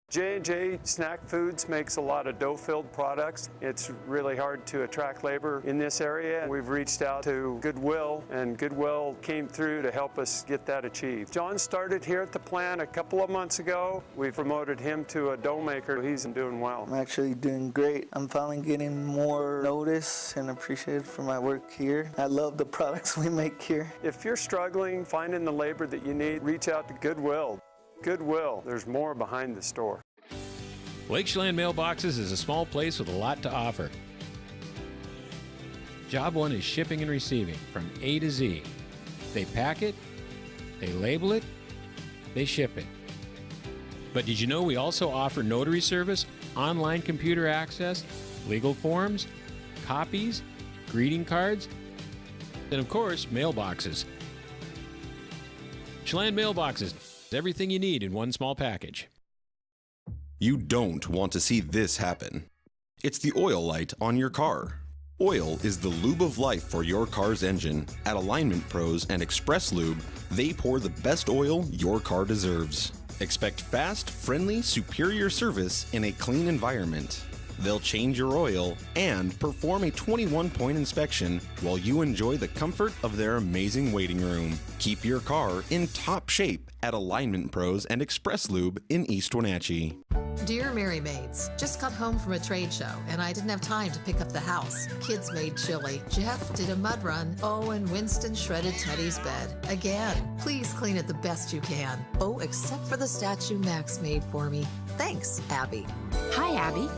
J&J Snack Foods makes a lot of dough-filled products. It's really hard to attract labor in this area. We've reached out to Goodwill, and Goodwill came through to help us get that achieved. John started here at the plant a couple of months ago. We promoted him to a dough maker. He's doing well. I'm actually doing great. I'm finally getting more notice and appreciated for my work here. I love the products we make here. If you're struggling finding the labor that you need, reach out to Goodwill. Goodwill, there's more behind the store. Lake Chelan Mailboxes is a small place with a lot to offer. Job one is shipping and receiving from A to Z. They pack it, they label it, they ship it. But did you know we also offer notary service, online computer access, legal forms, copies, greeting cards, and of course, mailboxes. Chelan Mailboxes, everything you need in one small package. You don't want to see this happen. It's the oil light on your car. Oil is the lube of life for your car's engine. At Alignment Pros and Express Lube, they pour the best oil your car deserves. Expect fast, friendly, superior service in a clean environment. They'll change your oil and perform a 21-point inspection while you enjoy the comfort of their amazing waiting room. Keep your car in top shape at Alignment Pros and Express Lube in East Wenatchee. Dear Mary Maids, just got home from a trade show and I didn't have time to pick up the house. Kids made chili. Jeff did a mud run. Oh, and Winston shredded Teddy's bed. Again, please clean it the best you can. Oh, except for the statue Max made for me. Thanks, Abby. Hi, Abby.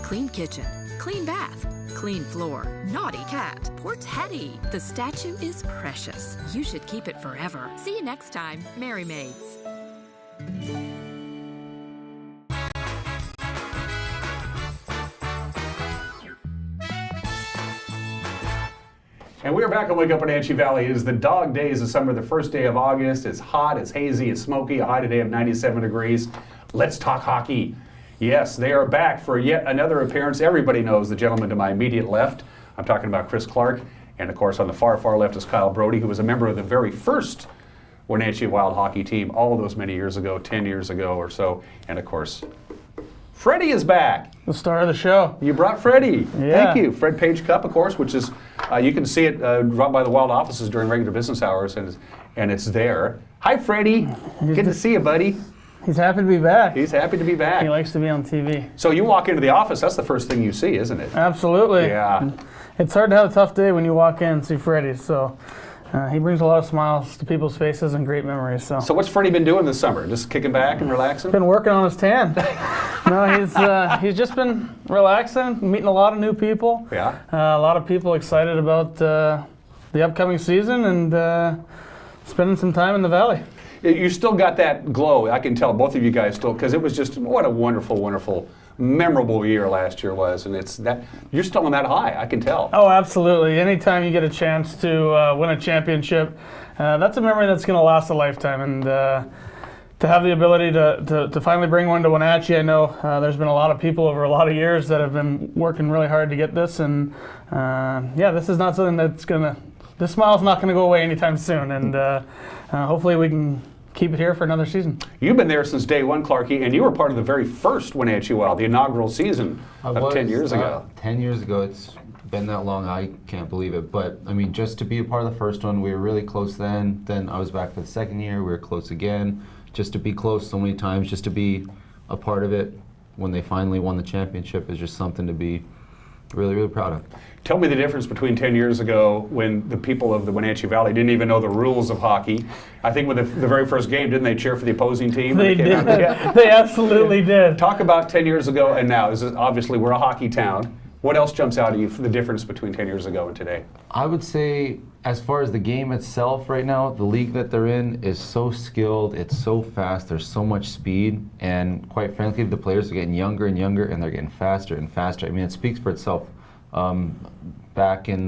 Clean kitchen, clean bath, clean floor, naughty cat, poor Teddy. The statue is precious. You should keep it forever. See you next time, Mary Maids. And we are back on Wake Up Wenatchee Valley. It is the dog days of summer, the first day of August. It's hot, it's hazy, it's smoky, a high today of 97 degrees. Let's talk hockey. Yes, they are back for yet another appearance. Everybody knows the gentleman to my immediate left. I'm talking about Chris Clark. And of course, on the far, far left is Kyle Brodie, who was a member of the very first Wenatchee Wild hockey team all those many years ago, 10 years ago or so. And of course, Freddie is back. The star of the show. You brought Freddie. Yeah. Thank you. Fred Page Cup, of course, which is, you can see it drop by the Wild offices during regular business hours, and it's there. Hi, Freddie. Good to see you, buddy. He's happy to be back. He's happy to be back. He likes to be on TV. So you walk into the office, that's the first thing you see, isn't it? Absolutely. Yeah. It's hard to have a tough day when you walk in and see Freddie, so he brings a lot of smiles to people's faces and great memories. So what's Freddie been doing this summer? Just kicking back and relaxing? Been working on his tan. No, he's just been relaxing, meeting a lot of new people. Yeah. A lot of people excited about the upcoming season and spending some time in the Valley. You still got that glow. I can tell both of you guys still, because it was just what a wonderful, wonderful, memorable year last year was, and it's that you're still on that high. I can tell. Oh, absolutely. Anytime you get a chance to win a championship, that's a memory that's going to last a lifetime. And to have the ability to finally bring one to Wenatchee, I know there's been a lot of people over a lot of years that have been working really hard to get this, and yeah, this is not something that's gonna. This smile's not going to go away anytime soon, and hopefully we can keep it here for another season. You've been there since day one, Clarkie, and you were part of the very first Wenatchee Wild, the inaugural season of 10 years ago. 10 years ago, it's been that long, I can't believe it. But, I mean, just to be a part of the first one, we were really close then. Then I was back for the second year, we were close again. Just to be close so many times, just to be a part of it when they finally won the championship is just something to be really, really proud of. Tell me the difference between 10 years ago when the people of the Wenatchee Valley didn't even know the rules of hockey. I think with the very first game, didn't they cheer for the opposing team? They did. They absolutely did. Talk about 10 years ago and now. This is obviously, we're a hockey town. What else jumps out at you for the difference between 10 years ago and today? I would say, as far as the game itself right now, the league that they're in is so skilled, it's so fast, there's so much speed, and quite frankly, the players are getting younger and younger, and they're getting faster and faster. I mean, it speaks for itself. Back in,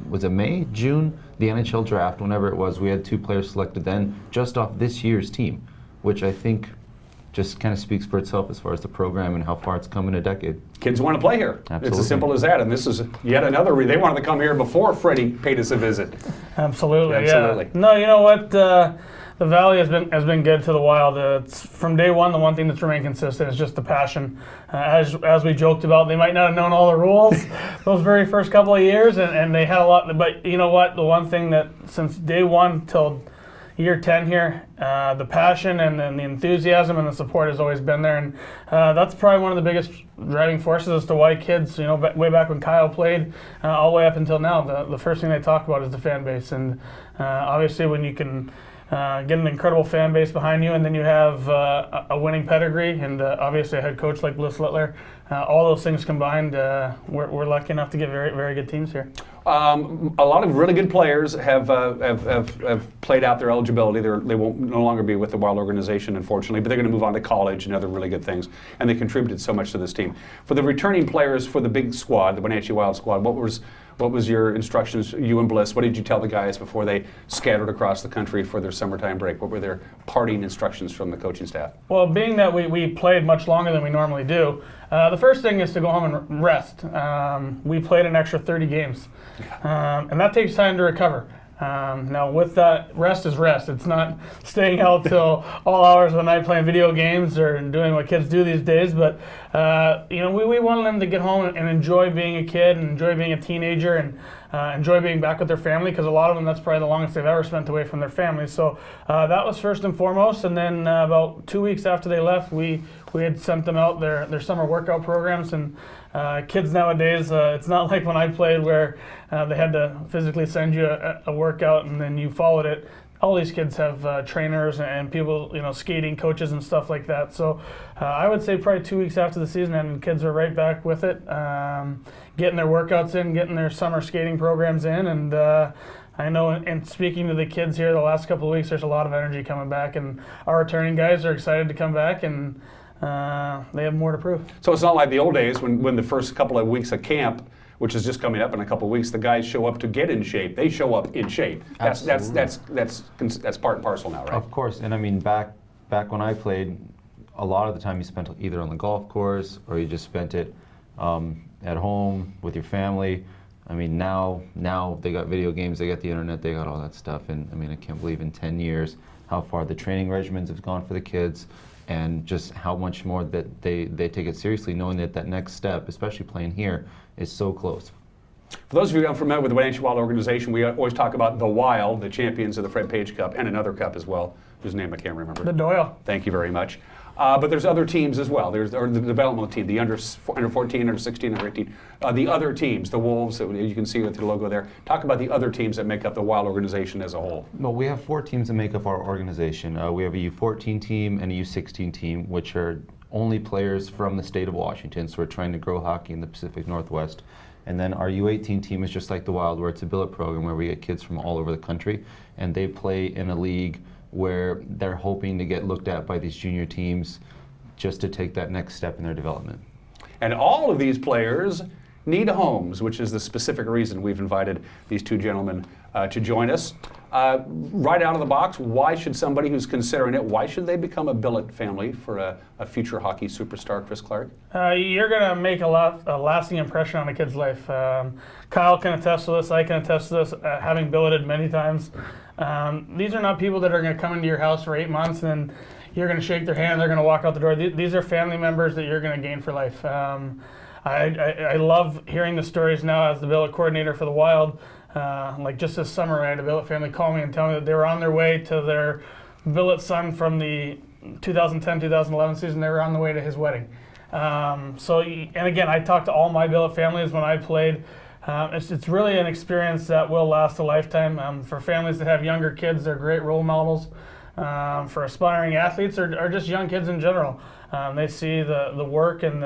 was it May, June, the NHL draft, whenever it was, we had 2 players selected then just off this year's team, which I think just kind of speaks for itself as far as the program and how far it's come in a decade. Kids want to play here. Absolutely. It's as simple as that, and this is yet another they wanted to come here before Freddie paid us a visit. Absolutely, Absolutely. Yeah. No, you know what? The Valley has been good to the Wild. It's from day one, the one thing that's remained consistent is just the passion. As we joked about, they might not have known all the rules those very first couple of years, and they had a lot. But you know what? The one thing that since day one till year 10 here, the passion and the enthusiasm and the support has always been there, and that's probably one of the biggest driving forces as to why kids, you know, way back when Kyle played, all the way up until now, the first thing they talk about is the fan base, and obviously when you can get an incredible fan base behind you, and then you have a winning pedigree, and obviously a head coach like Bliss Littler. All those things combined, we're lucky enough to get very, very good teams here. A lot of really good players have played out their eligibility. They won't no longer be with the Wild organization, unfortunately, but they're going to move on to college and other really good things, and they contributed so much to this team. For the returning players for the big squad, the Wenatchee Wild squad, what was your instructions, you and Bliss? What did you tell the guys before they scattered across the country for their summertime break? What were their parting instructions from the coaching staff? Well, being that we played much longer than we normally do, the first thing is to go home and rest. We played an extra 30 games, and that takes time to recover. Now with that, rest is rest. It's not staying out till all hours of the night playing video games or doing what kids do these days, but you know, we wanted them to get home and enjoy being a kid and enjoy being a teenager and enjoy being back with their family, because a lot of them, that's probably the longest they've ever spent away from their families. So that was first and foremost, and then about 2 weeks after they left, we had sent them out their summer workout programs, and kids nowadays, it's not like when I played where they had to physically send you a workout and then you followed it. All these kids have trainers and people, you know, skating coaches and stuff like that. So I would say probably 2 weeks after the season, and kids are right back with it, getting their workouts in, getting their summer skating programs in, and I know in speaking to the kids here the last couple of weeks, there's a lot of energy coming back, and our returning guys are excited to come back, and they have more to prove. So it's not like the old days when the first couple of weeks of camp, which is just coming up in a couple of weeks, the guys show up to get in shape. They show up in shape. That's part and parcel now, right? Of course, and I mean back when I played, a lot of the time you spent either on the golf course or you just spent it at home with your family. I mean now they got video games, they got the internet, they got all that stuff, and I mean I can't believe in 10 years how far the training regimens have gone for the kids, and just how much more that they take it seriously, knowing that next step, especially playing here, is so close. For those of you who aren't familiar with the Wenatchee Wild organization, we always talk about the Wild, the champions of the Fred Page Cup, and another cup as well, whose name I can't remember. The Doyle. Thank you very much. But there's other teams as well. There's the developmental team, the under 14, under 16, under 18. The other teams, the Wolves, you can see with the logo there. Talk about the other teams that make up the Wild organization as a whole. Well, we have 4 teams that make up our organization. We have a U14 team and a U16 team, which are only players from the state of Washington, so we're trying to grow hockey in the Pacific Northwest. And then our U18 team is just like the Wild, where it's a billet program where we get kids from all over the country, and they play in a league where they're hoping to get looked at by these junior teams just to take that next step in their development. And all of these players need homes, which is the specific reason we've invited these two gentlemen to join us. Right out of the box, why should somebody who's considering it, why should they become a billet family for a future hockey superstar, Chris Clark? You're going to make a lasting impression on a kid's life. Kyle can attest to this, I can attest to this, having billeted many times. These are not people that are going to come into your house for 8 months and you're going to shake their hand, they're going to walk out the door. These are family members that you're going to gain for life. I love hearing the stories now as the billet coordinator for the Wild. Like just this summer, I had a billet family call me and tell me that they were on their way to their billet son from the 2010-2011 season. They were on the way to his wedding. And again, I talked to all my billet families when I played. It's really an experience that will last a lifetime. For families that have younger kids, they're great role models. For aspiring athletes or just young kids in general, they see the work and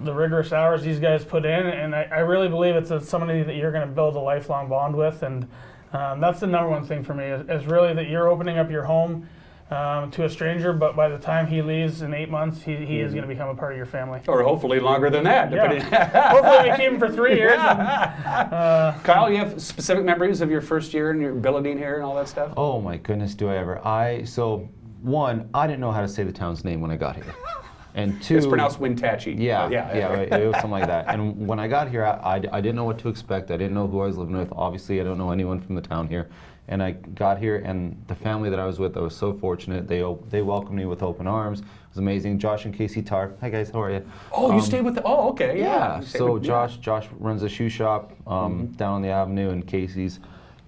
the rigorous hours these guys put in, and I really believe it's somebody that you're going to build a lifelong bond with, and that's the number one thing for me is really that you're opening up your home to a stranger, but by the time he leaves in 8 months, he is going to become a part of your family. Or hopefully longer than that. Yeah. Hopefully we keep him for 3 years. Kyle, you have specific memories of your first year and your billeting here and all that stuff? Oh my goodness, do I ever. So one, I didn't know how to say the town's name when I got here. And two, it's pronounced Wenatchee. Yeah, it was something like that. And when I got here, I didn't know what to expect. I didn't know who I was living with. Obviously, I don't know anyone from the town here. And I got here, and the family that I was with, I was so fortunate. They welcomed me with open arms. It was amazing. Josh and Casey Tarr. Hi guys, how are you? Oh, you stayed with the. Oh, okay. Yeah. So Josh runs a shoe shop down on the avenue, and Casey's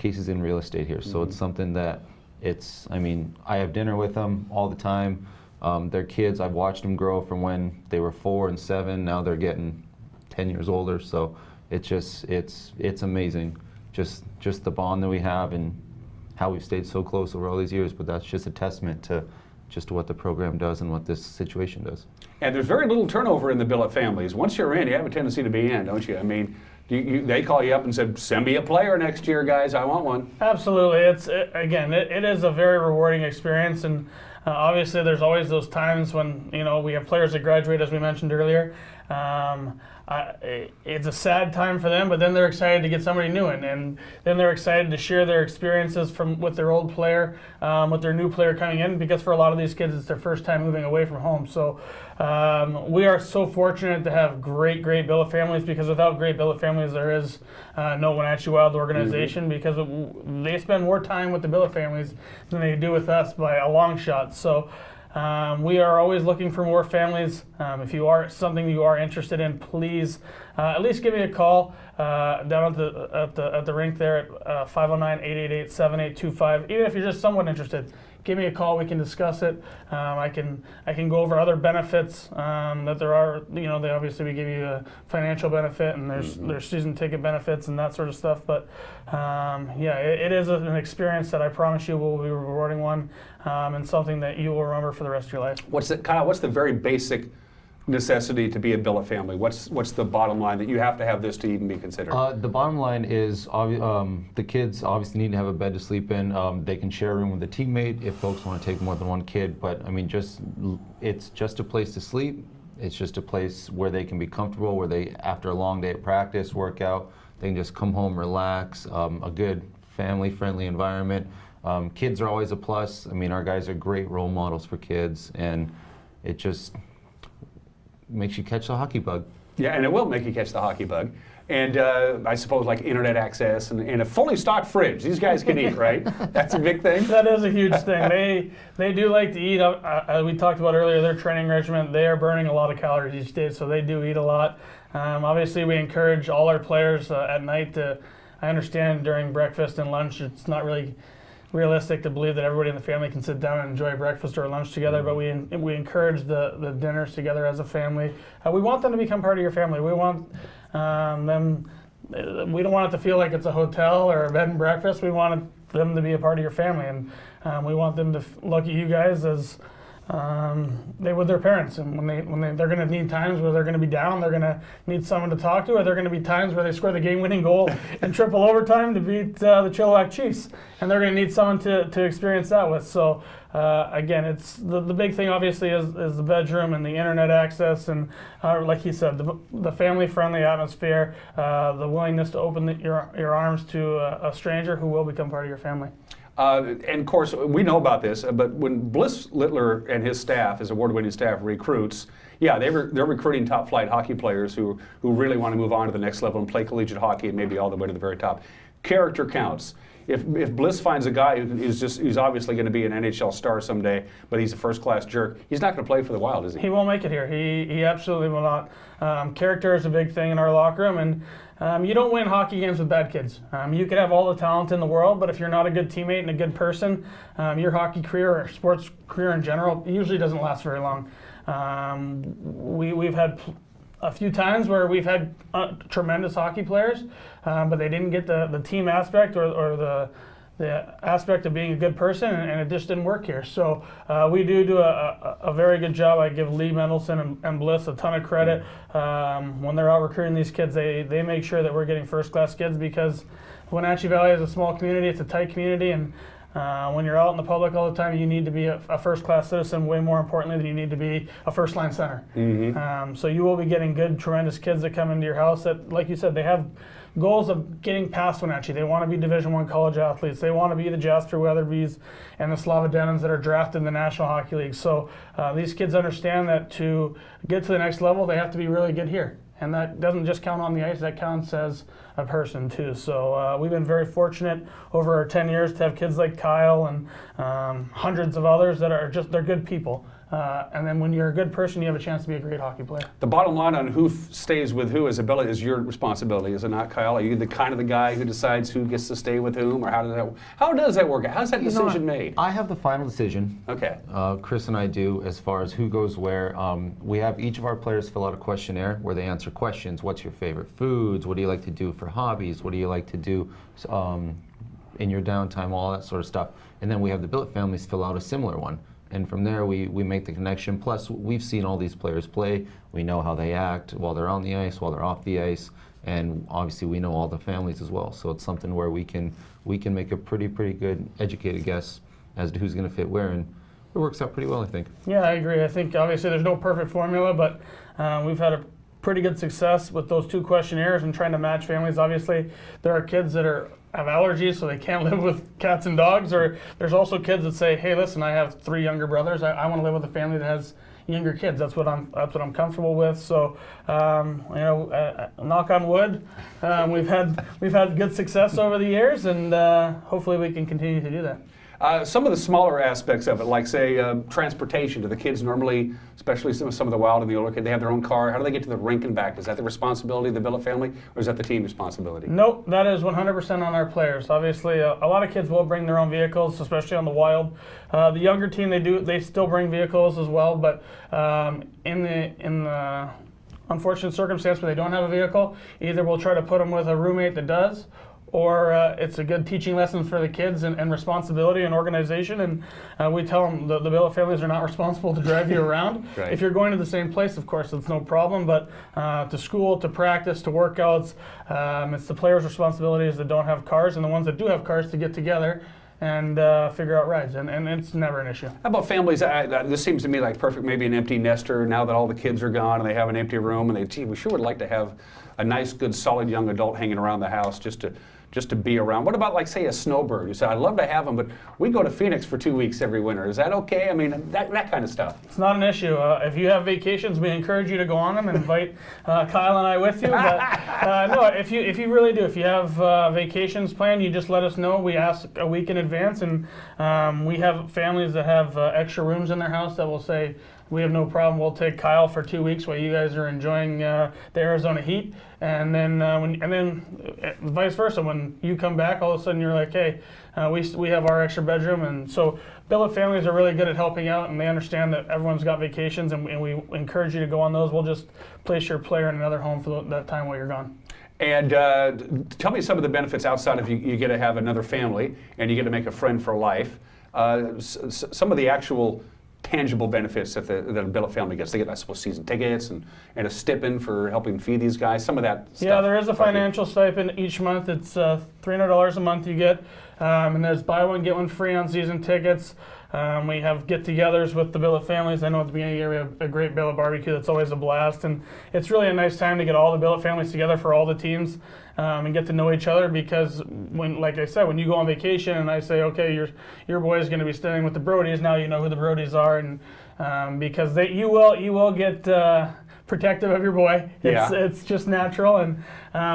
in real estate here. So it's something that I have dinner with them all the time. Their kids, I've watched them grow from when they were 4 and 7. Now they're getting 10 years older. So it's amazing, just the bond that we have and how we've stayed so close over all these years. But that's just a testament to just what the program does and what this situation does. And there's very little turnover in the billet families. Once you're in, you have a tendency to be in, don't you? I mean, they call you up and said, "Send me a player next year, guys. I want one." Absolutely. It is a very rewarding experience, and obviously there's always those times when we have players that graduate, as we mentioned earlier. It's a sad time for them, but then they're excited to get somebody new in, and then they're excited to share their experiences with their old player, with their new player coming in, because for a lot of these kids it's their first time moving away from home. So we are so fortunate to have great billet families, because without great billet families there is no Wenatchee Wild organization, because they spend more time with the billet families than they do with us by a long shot. So we are always looking for more families. If you are something you are interested in, please at least give me a call down at the rink there at 509-888-7825. Even if you're just somewhat interested, give me a call. We can discuss it. I can go over other benefits that there are. They obviously we give you a financial benefit, and there's season ticket benefits and that sort of stuff. But it is an experience that I promise you will be a rewarding one, and something that you will remember for the rest of your life. Kyle, what's the very basic necessity to be a billet family? What's the bottom line that you have to have this to even be considered? The bottom line is the kids obviously need to have a bed to sleep in. They can share a room with a teammate if folks want to take more than one kid, but it's just a place to sleep. It's just a place where they can be comfortable, where they, after a long day of practice, workout, they can just come home, relax, a good family-friendly environment. Kids are always a plus. Our guys are great role models for kids, and it just makes you catch the hockey bug. Yeah, and it will make you catch the hockey bug. And I suppose like internet access and a fully stocked fridge. These guys can eat, right? That's a big thing. That is a huge thing. They do like to eat. As we talked about earlier, their training regimen, they are burning a lot of calories each day, so they do eat a lot. Obviously, we encourage all our players at night I understand during breakfast and lunch, it's not really realistic to believe that everybody in the family can sit down and enjoy breakfast or lunch together, but we encourage the dinners together as a family. We want them to become part of your family. We want them. We don't want it to feel like it's a hotel or a bed and breakfast. We want them to be a part of your family, and we want them to look at you guys as they with their parents, and when they're going to need times where they're going to be down, they're going to need someone to talk to, or they're going to be times where they score the game-winning goal in triple overtime to beat the Chelan Chiefs, and they're going to need someone to experience that with. So again, it's the big thing obviously is the bedroom and the internet access, and like he said, the family-friendly atmosphere, the willingness to open your arms to a stranger who will become part of your family. And of course, we know about this, but when Bliss Littler and his staff, his award-winning staff, recruits, yeah, they're recruiting top-flight hockey players who really want to move on to the next level and play collegiate hockey and maybe all the way to the very top. Character counts. If Bliss finds a guy who's obviously going to be an NHL star someday, but he's a first-class jerk, he's not going to play for the Wild, is he? He won't make it here. He absolutely will not. Character is a big thing in our locker room, and you don't win hockey games with bad kids. You could have all the talent in the world, but if you're not a good teammate and a good person, your hockey career or sports career in general usually doesn't last very long. We've had a few times where we've had tremendous hockey players, but they didn't get the team aspect or the aspect of being a good person, and it just didn't work here. So we do a very good job. I give Lee Mendelson and Bliss a ton of credit. When they're out recruiting these kids, they make sure that we're getting first-class kids, because Wenatchee Valley is a small community. It's a tight community, and when you're out in the public all the time, you need to be a first-class citizen, way more importantly than you need to be a first-line center. Mm-hmm. So you will be getting good, tremendous kids that come into your house that, like you said, they have goals of getting past Wenatchee. They want to be Division I college athletes. They want to be the Jasper Weatherbys and the Slava Denons that are drafted in the National Hockey League. So these kids understand that to get to the next level, they have to be really good here. And that doesn't just count on the ice, that counts as a person too. So we've been very fortunate over our 10 years to have kids like Kyle and hundreds of others that are they're good people. And then when you're a good person, you have a chance to be a great hockey player. The bottom line on who stays with who is your responsibility, is it not, Kyle? Are you the kind of the guy who decides who gets to stay with whom, or how does that work? How's that decision made? I have the final decision. Okay. Chris and I do, as far as who goes where. We have each of our players fill out a questionnaire where they answer questions. What's your favorite foods? What do you like to do for hobbies? What do you like to do in your downtime? All that sort of stuff. And then we have the Billet families fill out a similar one. And from there, we make the connection. Plus, we've seen all these players play. We know how they act while they're on the ice, while they're off the ice, and obviously we know all the families as well. So it's something where we can make a pretty good educated guess as to who's going to fit where, and it works out pretty well, I think. Yeah, I agree. I think obviously there's no perfect formula, but we've had a pretty good success with those two questionnaires and trying to match families. Obviously, there are kids that have allergies, so they can't live with cats and dogs, or there's also kids that say, hey, listen, I have 3 younger brothers. I want to live with a family that has younger kids. That's what I'm comfortable with. So, knock on wood, we've had good success over the years, and hopefully we can continue to do that. Some of the smaller aspects of it, like say transportation, do the kids normally, especially some of the Wild and the older kids, they have their own car? How do they get to the rink and back? Is that the responsibility of the Billet family, or is that the team responsibility? Nope, that is 100% on our players. Obviously, a lot of kids will bring their own vehicles, especially on the Wild. The younger team, they still bring vehicles as well, but in the unfortunate circumstance where they don't have a vehicle, either we'll try to put them with a roommate that does, or it's a good teaching lesson for the kids and responsibility and organization. And we tell them the Billet families are not responsible to drive you around. Right. If you're going to the same place, of course, it's no problem. But to school, to practice, to workouts, it's the players' responsibilities that don't have cars, and the ones that do have cars to get together and figure out rides, and it's never an issue. How about families? This seems to me like perfect, maybe an empty nester now that all the kids are gone and they have an empty room, and we sure would like to have a nice, good, solid young adult hanging around the house just to be around. What about, like, say, a snowbird? You said, I'd love to have them, but we go to Phoenix for 2 weeks every winter. Is that okay? I mean, that kind of stuff. It's not an issue. If you have vacations, we encourage you to go on them and invite Kyle and I with you. But no, if you really do, if you have vacations planned, you just let us know. We ask a week in advance, and we have families that have extra rooms in their house that will say, we have no problem. We'll take Kyle for 2 weeks while you guys are enjoying the Arizona heat, and then vice versa. When you come back, all of a sudden you're like, hey, we have our extra bedroom, and so Billet families are really good at helping out, and they understand that everyone's got vacations, and we encourage you to go on those. We'll just place your player in another home for that time while you're gone. And tell me some of the benefits outside of you get to have another family, and you get to make a friend for life. Some of the actual tangible benefits that the Billet family gets. They get, I suppose, season tickets and a stipend for helping feed these guys. Some of that stuff. Yeah, there is a financial stipend each month. It's $300 a month you get. And there's buy one, get one free on season tickets. We have get-togethers with the Billet families. I know at the beginning of the year we have a great Billet barbecue that's always a blast. And it's really a nice time to get all the Billet families together for all the teams and get to know each other, because when, like I said, when you go on vacation and I say, okay, your boy is going to be staying with the Brodies, now you know who the Brodies are, and because you will get protective of your boy. It's just natural, and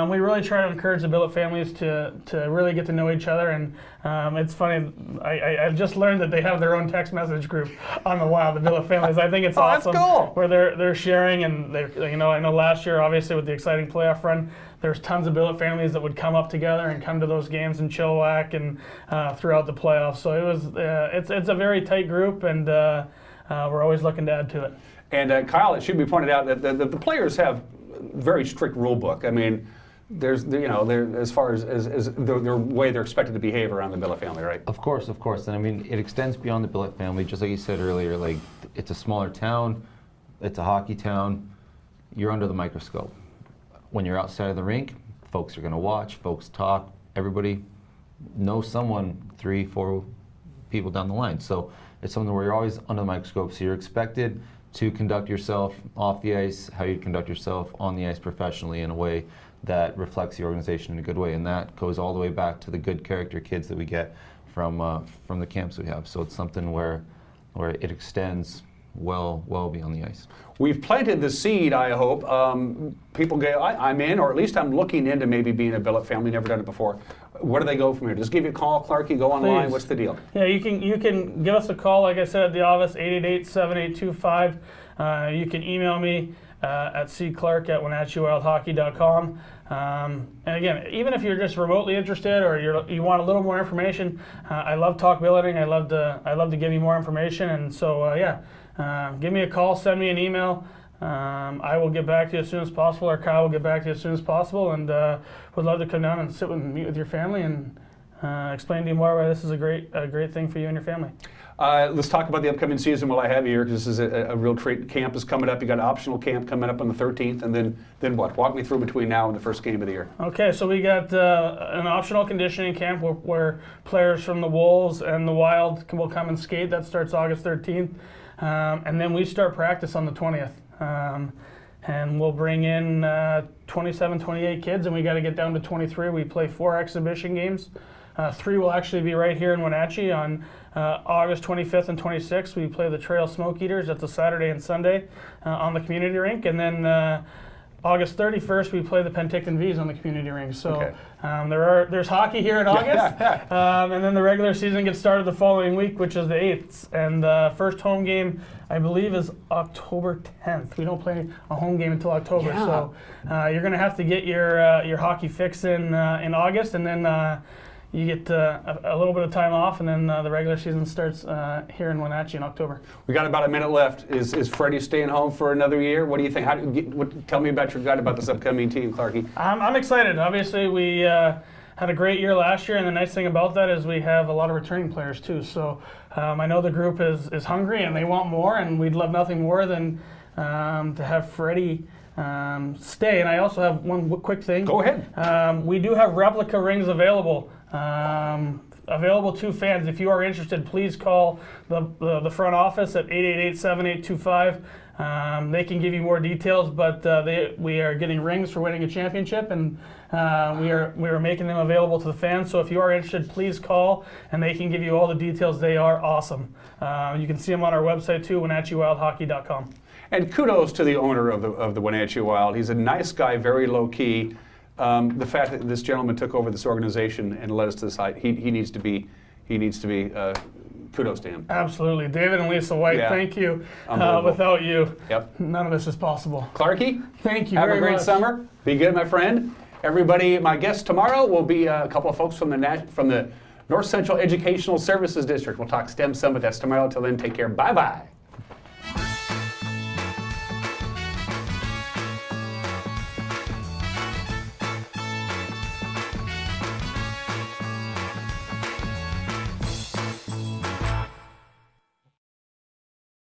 we really try to encourage the Billet families to really get to know each other. And it's funny, I've just learned that they have their own text message group on the Wild, the Billet families. I think it's awesome. That's cool. Where they're sharing, and I know last year, obviously with the exciting playoff run, there's tons of Billet families that would come up together and come to those games in Chilliwack and throughout the playoffs. So it's a very tight group, and we're always looking to add to it. And Kyle, it should be pointed out that the players have very strict rule book. I mean, there's as far as their way they're expected to behave around the Billet family, right? Of course, and I mean it extends beyond the Billet family. Just like you said earlier, like it's a smaller town, it's a hockey town. You're under the microscope. When you're outside of the rink, folks are going to watch, folks talk. Everybody knows someone 3-4 people down the line. So it's something where you're always under the microscope. So you're expected to conduct yourself off the ice, how you conduct yourself on the ice professionally in a way that reflects the organization in a good way. And that goes all the way back to the good character kids that we get from the camps we have. So it's something where it extends well beyond the ice. We've planted the seed, I hope. People go, I'm in, or at least I'm looking into maybe being a Billet family, never done it before. Where do they go from here? Just give you a call, Clark, you go online, Please. What's the deal? Yeah, you can give us a call, like I said, at the office, 888-7825. You can email me at cclark@WenatcheeWildHockey.com. And again, even if you're just remotely interested or you want a little more information, I love talk billeting. I love to give you more information. And so give me a call, send me an email. I will get back to you as soon as possible, or Kyle will get back to you as soon as possible, and would love to come down and meet with your family and explain to you more why this is a great thing for you and your family. Let's talk about the upcoming season while I have you here, because this is a real treat. Camp is coming up. You got an optional camp coming up on the 13th, and then what? Walk me through between now and the first game of the year. Okay, so we got an optional conditioning camp where players from the Wolves and the Wild will come and skate. That starts August 13th. And then we start practice on the 20th. And we'll bring in 27, 28 kids, and we got to get down to 23. We play 4 exhibition games. 3 will actually be right here in Wenatchee on August 25th and 26th. We play the Trail Smoke Eaters. That's a Saturday and Sunday on the community rink. And then August 31st, we play the Penticton V's on the community rink. So there's hockey here in August, and then the regular season gets started the following week, which is the 8th. And the first home game, I believe, is October 10th. We don't play a home game until October, so you're going to have to get your hockey fix in August, and then you get a little bit of time off, and then the regular season starts here in Wenatchee in October. We got about a minute left. Is Freddie staying home for another year? What do you think? Tell me about your gut about this upcoming team, Clarky. I'm excited. Obviously, we had a great year last year, and the nice thing about that is we have a lot of returning players too. So I know the group is hungry and they want more, and we'd love nothing more than to have Freddie stay. And I also have one quick thing. Go ahead. We do have replica rings available. Available to fans. If you are interested, please call the front office at 888-7825. They can give you more details, but we are getting rings for winning a championship, and we are making them available to the fans. So if you are interested, please call, and they can give you all the details. They are awesome. You can see them on our website too, WenatcheeWildHockey.com. And kudos to the owner of the Wenatchee Wild. He's a nice guy, very low key. The fact that this gentleman took over this organization and led us to this height, he needs to be kudos to him. Absolutely. David and Lisa White, thank you. Without you, none of this is possible. Clarky, thank you have very a great much. summer. Be good, my friend. Everybody, my guest tomorrow will be a couple of folks from the North Central Educational Services District. We'll talk STEM Summit. That's tomorrow. Till then, take care. Bye-bye.